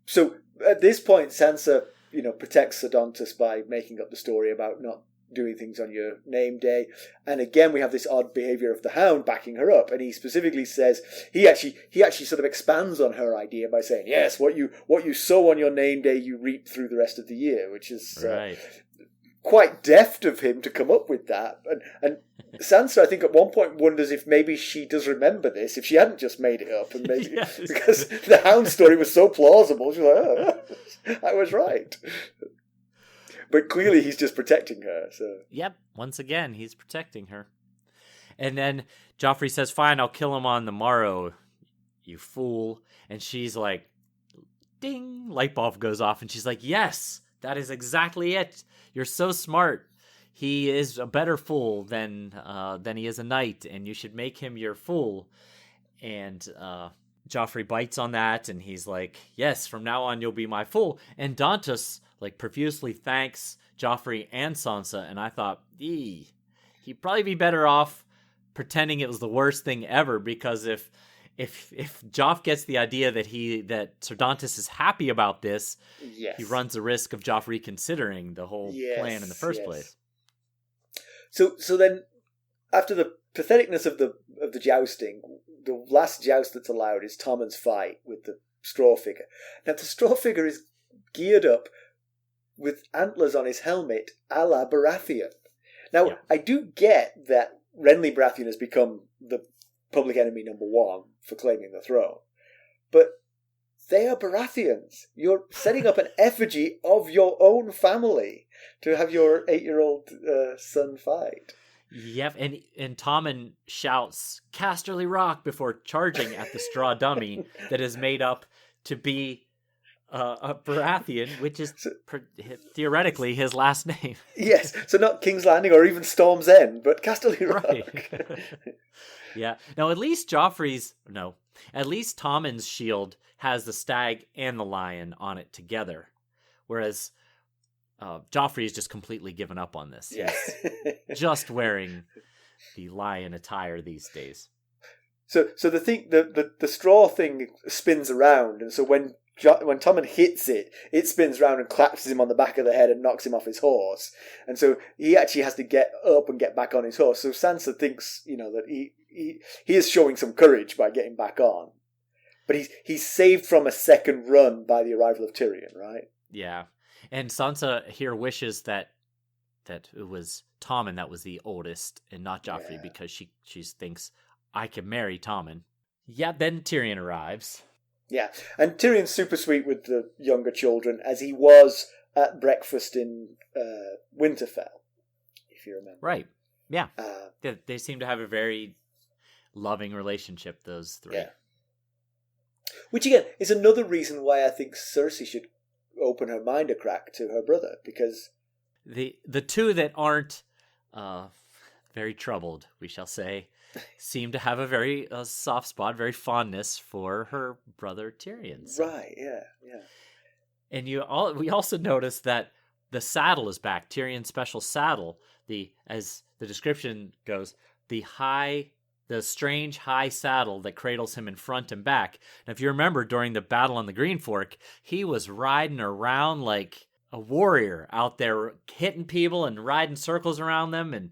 So at this point, Sansa, protects Ser Dontos by making up the story about not doing things on your name day. And again, we have this odd behavior of the Hound backing her up. And he specifically says, he actually sort of expands on her idea by saying, yes, what you sow on your name day, you reap through the rest of the year, which is right. Quite deft of him to come up with that. And Sansa, I think, at one point wonders if maybe she does remember this, if she hadn't just made it up. And maybe Yes. Because the Hound story was so plausible, she's like, oh, I was right. But clearly he's just protecting her. So Yep, once again, he's protecting her. And then Joffrey says, fine, I'll kill him on the morrow, you fool. And she's like, ding, light bulb goes off. And she's like, yes, that is exactly it. You're so smart. He is a better fool than he is a knight, and you should make him your fool. And Joffrey bites on that, and he's like, yes, from now on you'll be my fool. And Dontos profusely thanks Joffrey and Sansa, and I thought, he'd probably be better off pretending it was the worst thing ever, because if Joff gets the idea that Ser Dontos is happy about this, yes. he runs the risk of Joff reconsidering the whole plan in the first place. So then, after the patheticness of the jousting, the last joust that's allowed is Tommen's fight with the straw figure. Now, the straw figure is geared up with antlers on his helmet, a la Baratheon. Now, yeah. I do get that Renly Baratheon has become the public enemy number one for claiming the throne, but they are Baratheons. You're setting up an effigy of your own family to have your 8-year-old son fight. Yep, and Tommen shouts Casterly Rock before charging at the straw dummy that is made up to be a Baratheon, which is theoretically his last name. Yes, so not King's Landing or even Storm's End, but Casterly Rock. Right. Yeah. Now, at least Tommen's shield has the stag and the lion on it together, whereas Joffrey is just completely given up on this. Yeah. He's just wearing the lion attire these days. So the thing, the straw thing spins around, and so when Tommen hits it, it spins around and claps him on the back of the head and knocks him off his horse. And so he actually has to get up and get back on his horse. So Sansa thinks, that he is showing some courage by getting back on. But he's saved from a second run by the arrival of Tyrion, right? Yeah. And Sansa here wishes that it was Tommen that was the oldest and not Joffrey, because she thinks, I can marry Tommen. Yeah, then Tyrion arrives. Yeah, and Tyrion's super sweet with the younger children, as he was at breakfast in Winterfell, if you remember. Right, yeah. They seem to have a very loving relationship, those three. Yeah. Which, again, is another reason why I think Cersei should open her mind a crack to her brother, because... The two that aren't very troubled, we shall say, seem to have a very soft spot, very fondness for her brother Tyrion. Right, yeah. And we also notice that the saddle is back. Tyrion's special saddle, as the description goes, the strange high saddle that cradles him in front and back. And if you remember, during the battle on the Green Fork, he was riding around like a warrior out there, hitting people and riding circles around them, and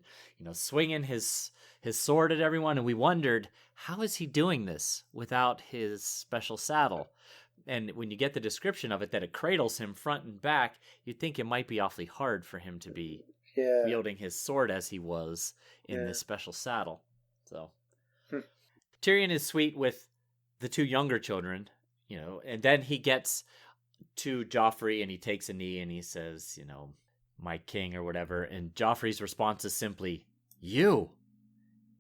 swinging his sword at everyone. And we wondered, how is he doing this without his special saddle? And when you get the description of it, that it cradles him front and back, you'd think it might be awfully hard for him to be wielding his sword as he was in this special saddle. So Tyrion is sweet with the two younger children, and then he gets to Joffrey and he takes a knee and he says, my king or whatever. And Joffrey's response is simply, you.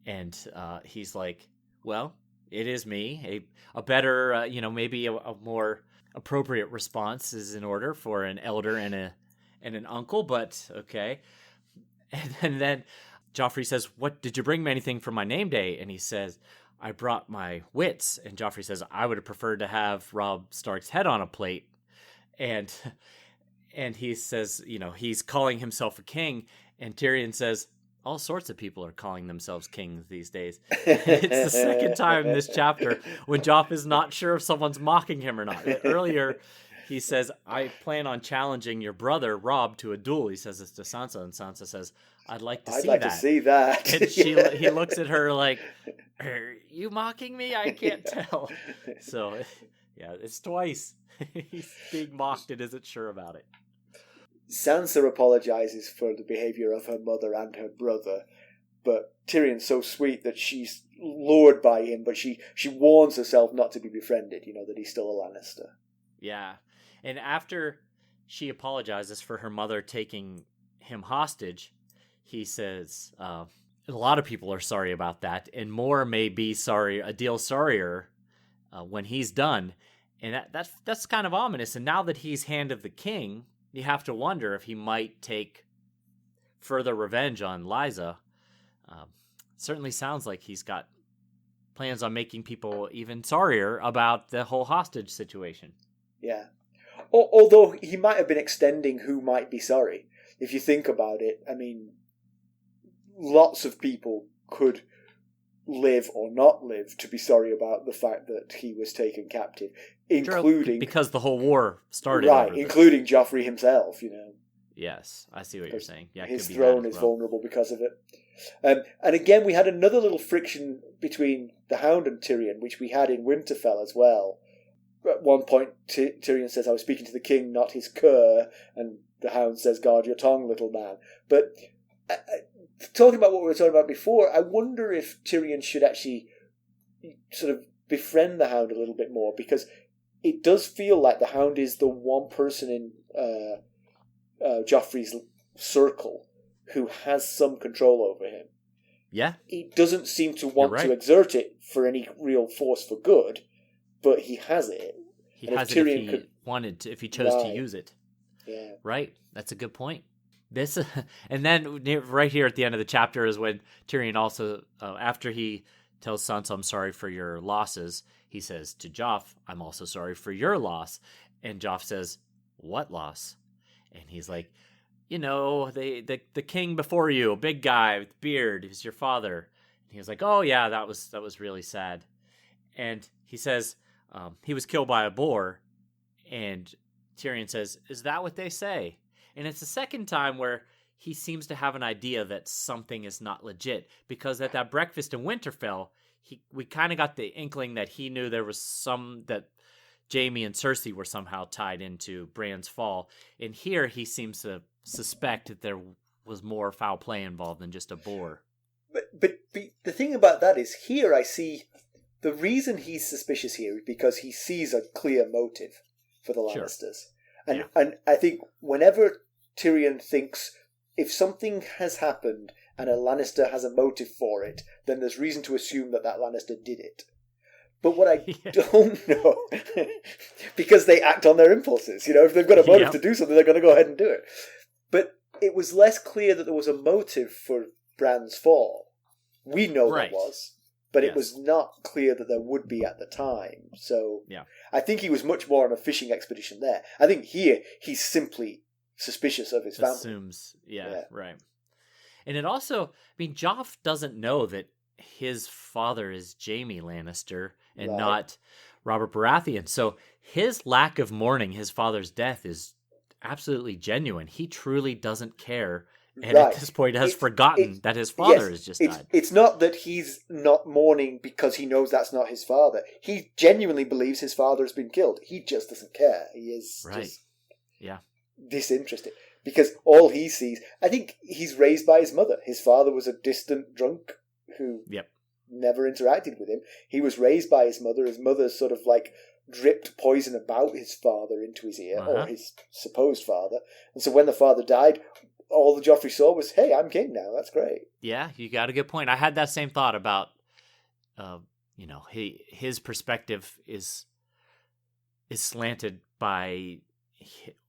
And he's like, well, it is me. A better, maybe a more appropriate response is in order for an elder and an uncle, but okay. And then Joffrey says, what, did you bring me anything for my name day? And he says, I brought my wits. And Joffrey says, I would have preferred to have Robb Stark's head on a plate. And he says, he's calling himself a king. And Tyrion says, all sorts of people are calling themselves kings these days. It's the second time in this chapter when Joff is not sure if someone's mocking him or not. Earlier, he says, I plan on challenging your brother, Robb, to a duel. He says this to Sansa, and Sansa says, I'd like to see that. And he looks at her like, are you mocking me? I can't tell. So, yeah, it's twice. He's being mocked and isn't sure about it. Sansa apologizes for the behavior of her mother and her brother, but Tyrion's so sweet that she's lured by him, but she warns herself not to be befriended, that he's still a Lannister. Yeah, and after she apologizes for her mother taking him hostage, he says, a lot of people are sorry about that, and more may be a deal sorrier when he's done. And that's kind of ominous. And now that he's Hand of the King, you have to wonder if he might take further revenge on Lysa. Certainly sounds like he's got plans on making people even sorrier about the whole hostage situation. Yeah. Although he might have been extending who might be sorry. If you think about it, I mean, lots of people could live or not live to be sorry about the fact that he was taken captive, including... Because the whole war started. Right, including Joffrey himself, Yes, I see what you're saying. Yeah, his throne is vulnerable because of it. And again, we had another little friction between the Hound and Tyrion, which we had in Winterfell as well. At one point, Tyrion says, I was speaking to the king, not his cur, and the Hound says, guard your tongue, little man. But... talking about what we were talking about before, I wonder if Tyrion should actually sort of befriend the Hound a little bit more, because it does feel like the Hound is the one person in Joffrey's circle who has some control over him. Yeah. He doesn't seem to want to exert it for any real force for good, but he has it. He has it if he chose to use it. Yeah. Right. That's a good point. And then right here at the end of the chapter is when Tyrion also, after he tells Sansa, I'm sorry for your losses, he says to Joff, I'm also sorry for your loss. And Joff says, what loss? And he's like, the king before you, a big guy with beard, is your father. And he was like, oh yeah, that was really sad. And he says, he was killed by a boar. And Tyrion says, is that what they say? And it's the second time where he seems to have an idea that something is not legit, because at that breakfast in Winterfell, we kind of got the inkling that he knew there was that Jaime and Cersei were somehow tied into Bran's fall. And here he seems to suspect that there was more foul play involved than just a boar. But the thing about that is, here I see the reason he's suspicious here is because he sees a clear motive for the Lannisters. Sure. And I think whenever Tyrion thinks, if something has happened and a Lannister has a motive for it, then there's reason to assume that Lannister did it. But what I don't know, because they act on their impulses, if they've got a motive to do something, they're going to go ahead and do it. But it was less clear that there was a motive for Bran's fall. We know there was, but it was not clear that there would be at the time. So I think he was much more on a fishing expedition there. I think here he's simply suspicious of his family. Assumes, right. And it also, Joff doesn't know that his father is Jaime Lannister and not Robert Baratheon. So his lack of mourning his father's death is absolutely genuine. He truly doesn't care, and at this point has forgotten that his father has just died. It's not that he's not mourning because he knows that's not his father. He genuinely believes his father has been killed. He just doesn't care. He is just disinterested. Because all he sees... I think he's raised by his mother. His father was a distant drunk who never interacted with him. He was raised by his mother. His mother sort of dripped poison about his father into his ear, or his supposed father. And so when the father died, all the Joffrey saw was, hey, I'm king now. That's great. Yeah, you got a good point. I had that same thought about, his perspective is slanted by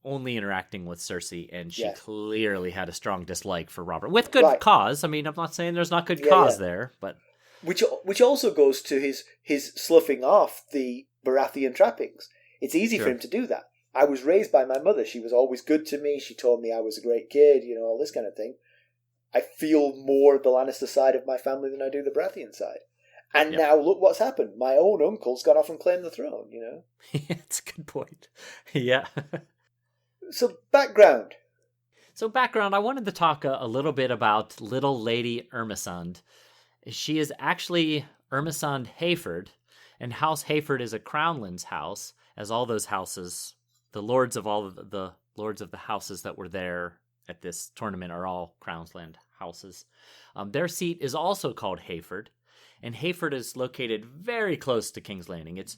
only interacting with Cersei, and she clearly had a strong dislike for Robert, with good cause. I'm not saying there's not good cause there, but which also goes to his sloughing off the Baratheon trappings. It's easy for him to do that. I was raised by my mother. She was always good to me. She told me I was a great kid, all this kind of thing. I feel more the Lannister side of my family than I do the Baratheon side. And now look what's happened. My own uncle's gone off and claimed the throne, It's a good point. Yeah. So background, I wanted to talk a little bit about little Lady Ermesond. She is actually Ermesond Hayford, and House Hayford is a crownland's house, as all those houses, the lords of the houses that were there at this tournament are all crownland houses. Their seat is also called Hayford, and Hayford is located very close to King's Landing. It's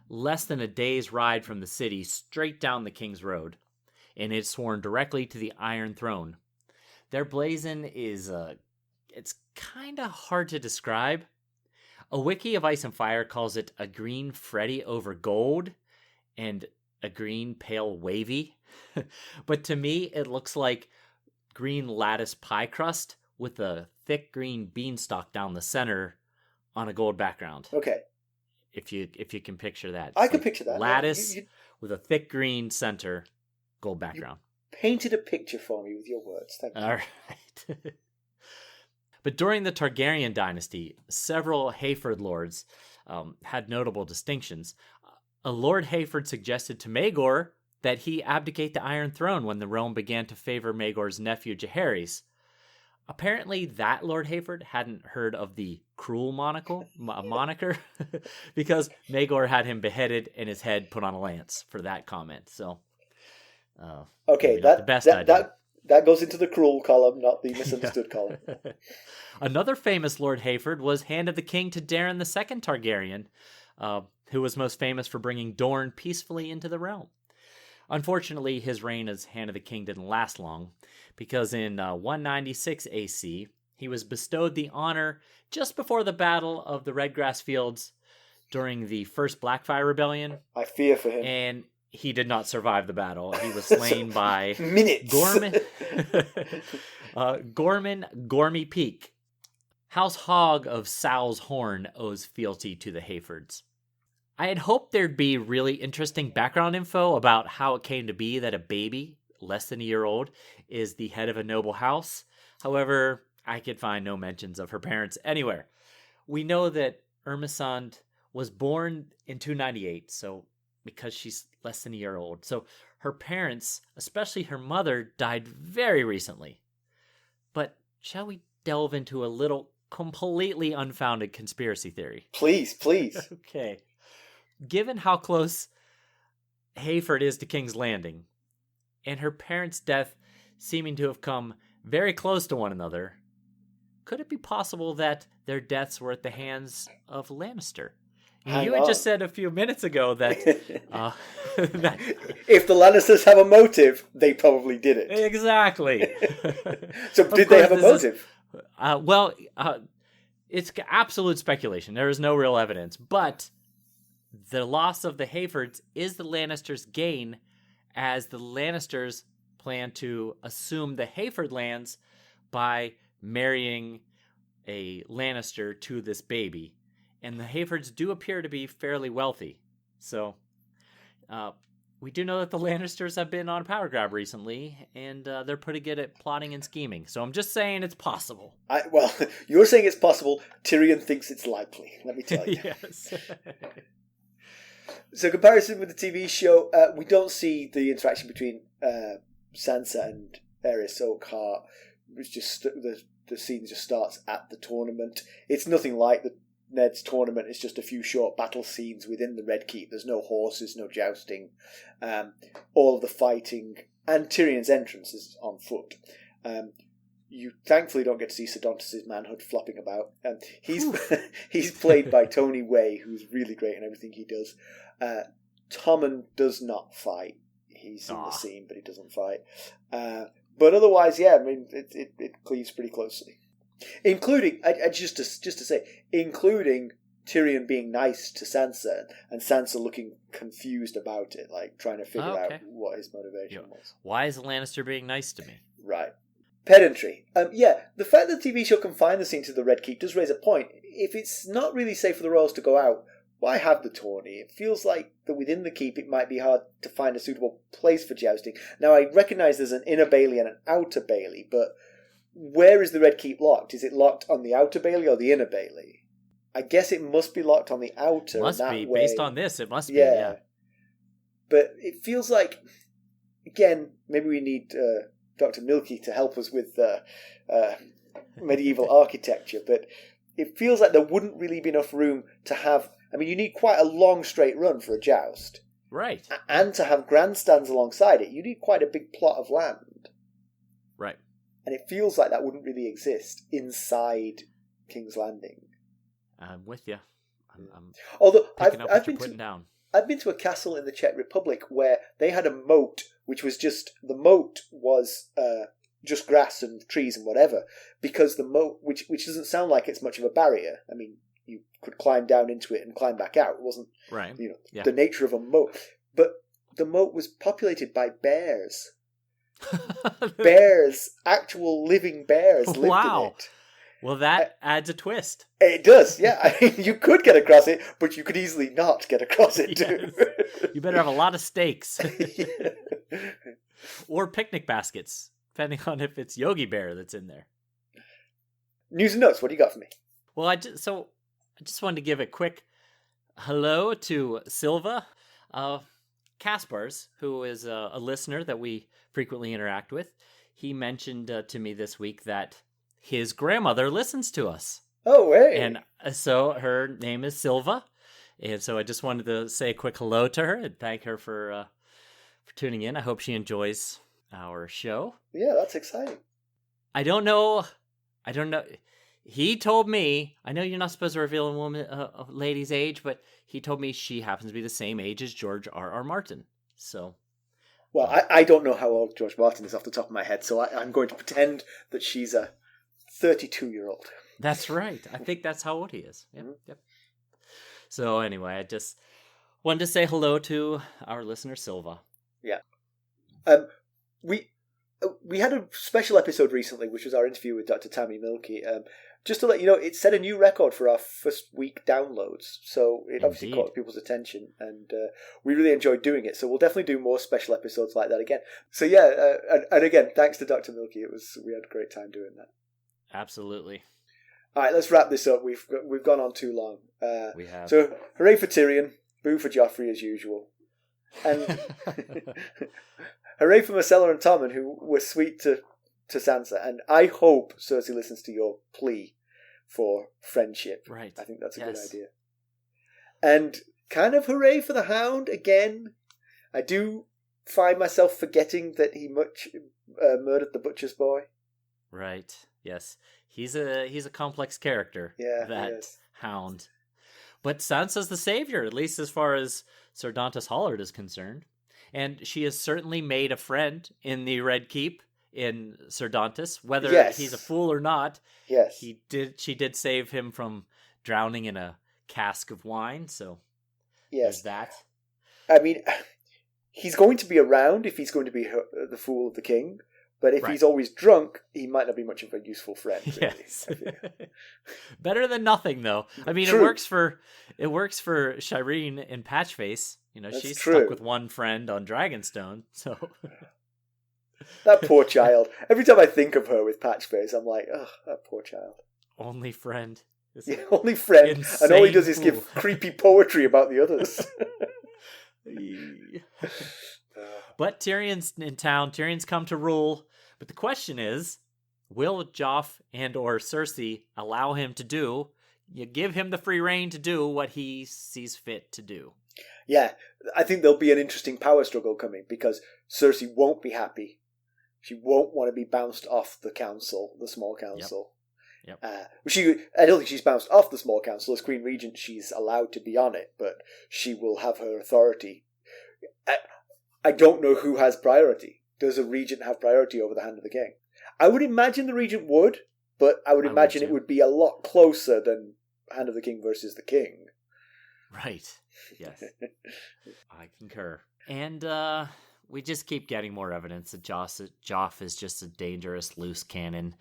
less than a day's ride from the city, straight down the King's Road, and it's sworn directly to the Iron Throne. Their blazon is, it's kind of hard to describe. A wiki of Ice and Fire calls it a green Freddy over gold and a green pale wavy. But to me, it looks like green lattice pie crust with a thick green beanstalk down the center on a gold background. Okay. If you can picture that. I can picture that. Lattice with a thick green center, gold background. You painted a picture for me with your words. Thank you. All right. But during the Targaryen dynasty, several Hayford lords had notable distinctions. A Lord Hayford suggested to Maegor that he abdicate the Iron Throne when the realm began to favor Maegor's nephew Jaehaerys. Apparently, that Lord Hayford hadn't heard of the cruel moniker because Maegor had him beheaded and his head put on a lance for that comment. So, okay, that goes into the cruel column, not the misunderstood column. Another famous Lord Hayford was Hand of the King to Daeron II Targaryen, who was most famous for bringing Dorne peacefully into the realm. Unfortunately, his reign as Hand of the King didn't last long, because in 196 AC, he was bestowed the honor just before the Battle of the Redgrass Fields during the First Blackfyre Rebellion. I fear for him. And he did not survive the battle. He was slain by minutes. Gorman Gormy Peak. House Hogg of Sow's Horn owes fealty to the Hayfords. I had hoped there'd be really interesting background info about how it came to be that a baby less than a year old, is the head of a noble house. However, I could find no mentions of her parents anywhere. We know that Ermesand was born in 298, so because she's less than a year old. So her parents, especially her mother, died very recently. But shall we delve into a little completely unfounded conspiracy theory? Please. Okay. Given how close Hayford is to King's Landing, and her parents' death seeming to have come very close to one another, could it be possible that their deaths were at the hands of Lannister? You had just said a few minutes ago that, that if the Lannisters have a motive, they probably did it. Exactly. So did they have a motive? It's absolute speculation. There is no real evidence. But the loss of the Hayfords is the Lannisters' gain, as the Lannisters plan to assume the Hayford lands by marrying a Lannister to this baby. And the Hayfords do appear to be fairly wealthy. So we do know that the Lannisters have been on a power grab recently, and they're pretty good at plotting and scheming. So I'm just saying it's possible. You're saying it's possible. Tyrion thinks it's likely, let me tell you. Yes. So comparison with the TV show, we don't see the interaction between Sansa and Arys Oakheart. It's just the scene just starts at the tournament. It's nothing like the Ned's tournament. It's just a few short battle scenes within the Red Keep. There's no horses, no jousting. All of the fighting and Tyrion's entrance is on foot. You thankfully don't get to see Ser Dontos' manhood flopping about. He's played by Tony Way, who's really great in everything he does. Tommen does not fight. He's in the scene, but he doesn't fight. But otherwise, yeah, I mean, it cleaves pretty closely. Including, just to say, including Tyrion being nice to Sansa, and Sansa looking confused about it, like trying to figure out what his motivation was. Why is Lannister being nice to me? Right. Pedantry. The fact that the TV show confined the scene to the Red Keep does raise a point. If it's not really safe for the royals to go out, why have the tourney? It feels like that within the keep it might be hard to find a suitable place for jousting. Now, I recognise there's an inner bailey and an outer bailey, but where is the Red Keep locked? Is it locked on the outer bailey or the inner bailey? I guess it must be locked on the outer. Must be. Based on this, it must be, yeah. But it feels like, again, maybe we need Dr. Milky to help us with medieval architecture, but it feels like there wouldn't really be enough room to have... I mean, you need quite a long straight run for a joust. Right. And to have grandstands alongside it, you need quite a big plot of land. Right. And it feels like that wouldn't really exist inside King's Landing. I'm with you. I'm Although I've been to a castle in the Czech Republic where they had a moat, which was just... The moat was... just grass and trees and whatever, because the moat, which doesn't sound like it's much of a barrier. I mean, you could climb down into it and climb back out. It wasn't, right. The nature of a moat. But the moat was populated by bears. Bears, actual living bears lived in it. Well, that adds a twist. It does, yeah. I mean, you could get across it, but you could easily not get across it too. You better have a lot of stakes. Or picnic baskets, depending on if it's Yogi Bear that's in there. News and notes, what do you got for me? Well, I just wanted to give a quick hello to Silva Kaspars, who is a listener that we frequently interact with. He mentioned to me this week that his grandmother listens to us. Oh, hey. And so her name is Silva. And so I just wanted to say a quick hello to her and thank her for tuning in. I hope she enjoys our show. Yeah, that's exciting. I don't know. He told me, I know you're not supposed to reveal a lady's age, but he told me she happens to be the same age as George R.R. Martin. So, well, I don't know how old George Martin is off the top of my head, so I'm going to pretend that she's a 32-year-old. That's right. I think that's how old he is. Yep. Mm-hmm. Yep. So anyway, I just wanted to say hello to our listener Silva. Yeah. We had a special episode recently, which was our interview with Dr. Tammy Milky. just to let you know, it set a new record for our first week downloads. So it obviously Indeed. caught people's attention, and we really enjoyed doing it. So we'll definitely do more special episodes like that again. So yeah, and again, thanks to Dr. Milky. We had a great time doing that. Absolutely. All right, let's wrap this up. We've gone on too long. We have. So hooray for Tyrion, boo for Joffrey as usual, and hooray for Myrcella and Tommen, who were sweet to Sansa. And I hope Cersei listens to your plea for friendship. Right. I think that's a good idea. And kind of hooray for the Hound again. I do find myself forgetting that he murdered the butcher's boy. Right. Yes. He's a complex character. Yeah. That Hound. But Sansa's the savior, at least as far as Ser Dontos Hollard is concerned. And she has certainly made a friend in the Red Keep in Ser Dontos, whether he's a fool or not. Yes. She did save him from drowning in a cask of wine, so there's that. I mean, he's going to be around if he's going to be the fool of the king. But if he's always drunk, he might not be much of a useful friend. Really. Yes. Better than nothing, though. I mean, True. it works for Shireen in Patchface. You know, she's true. stuck with one friend on Dragonstone. So that poor child. Every time I think of her with Patchface, I'm like, oh, that poor child. Only friend. Only friend, Insane and all he does is fool. give creepy poetry about the others. But Tyrion's in town. Tyrion's come to rule. But the question is, will Joff and or Cersei allow him to do? You give him the free rein to do what he sees fit to do. Yeah, I think there'll be an interesting power struggle coming because Cersei won't be happy. She won't want to be bounced off the council, the small council. Yep. I don't think she's bounced off the small council. As Queen Regent, she's allowed to be on it, but she will have her authority. I don't know who has priority. Does a regent have priority over the Hand of the King? I would imagine the regent would, but I would imagine it would be a lot closer than Hand of the King versus the King. Right. Yes. I concur. And we just keep getting more evidence that Joff is just a dangerous loose cannon.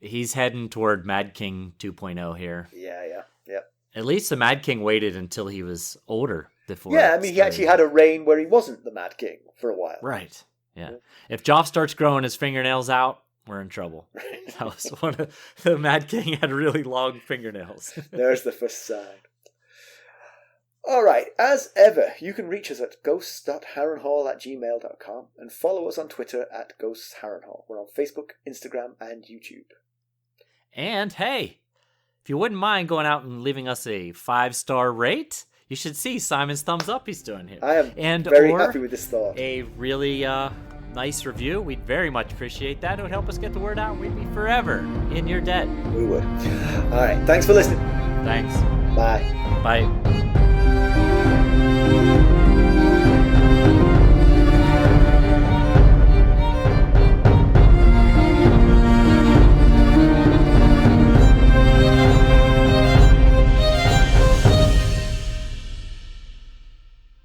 He's heading toward Mad King 2.0 here. Yeah. At least the Mad King waited until he was older before. Yeah, I mean, he actually had a reign where he wasn't the Mad King for a while. Right. Yeah. If Joff starts growing his fingernails out, we're in trouble. That was one of the Mad King had really long fingernails. There's the first sign. All right, as ever, you can reach us at ghosts.harrenhall@gmail.com and follow us on Twitter at ghostsharrenhall. We're on Facebook, Instagram, and YouTube. And hey, if you wouldn't mind going out and leaving us a 5-star rate, you should see Simon's thumbs up he's doing here. I am very happy with this thought. A really nice review. We'd very much appreciate that. It would help us get the word out. We'd be forever in your debt. We would. All right, thanks for listening. Thanks. Bye. Bye.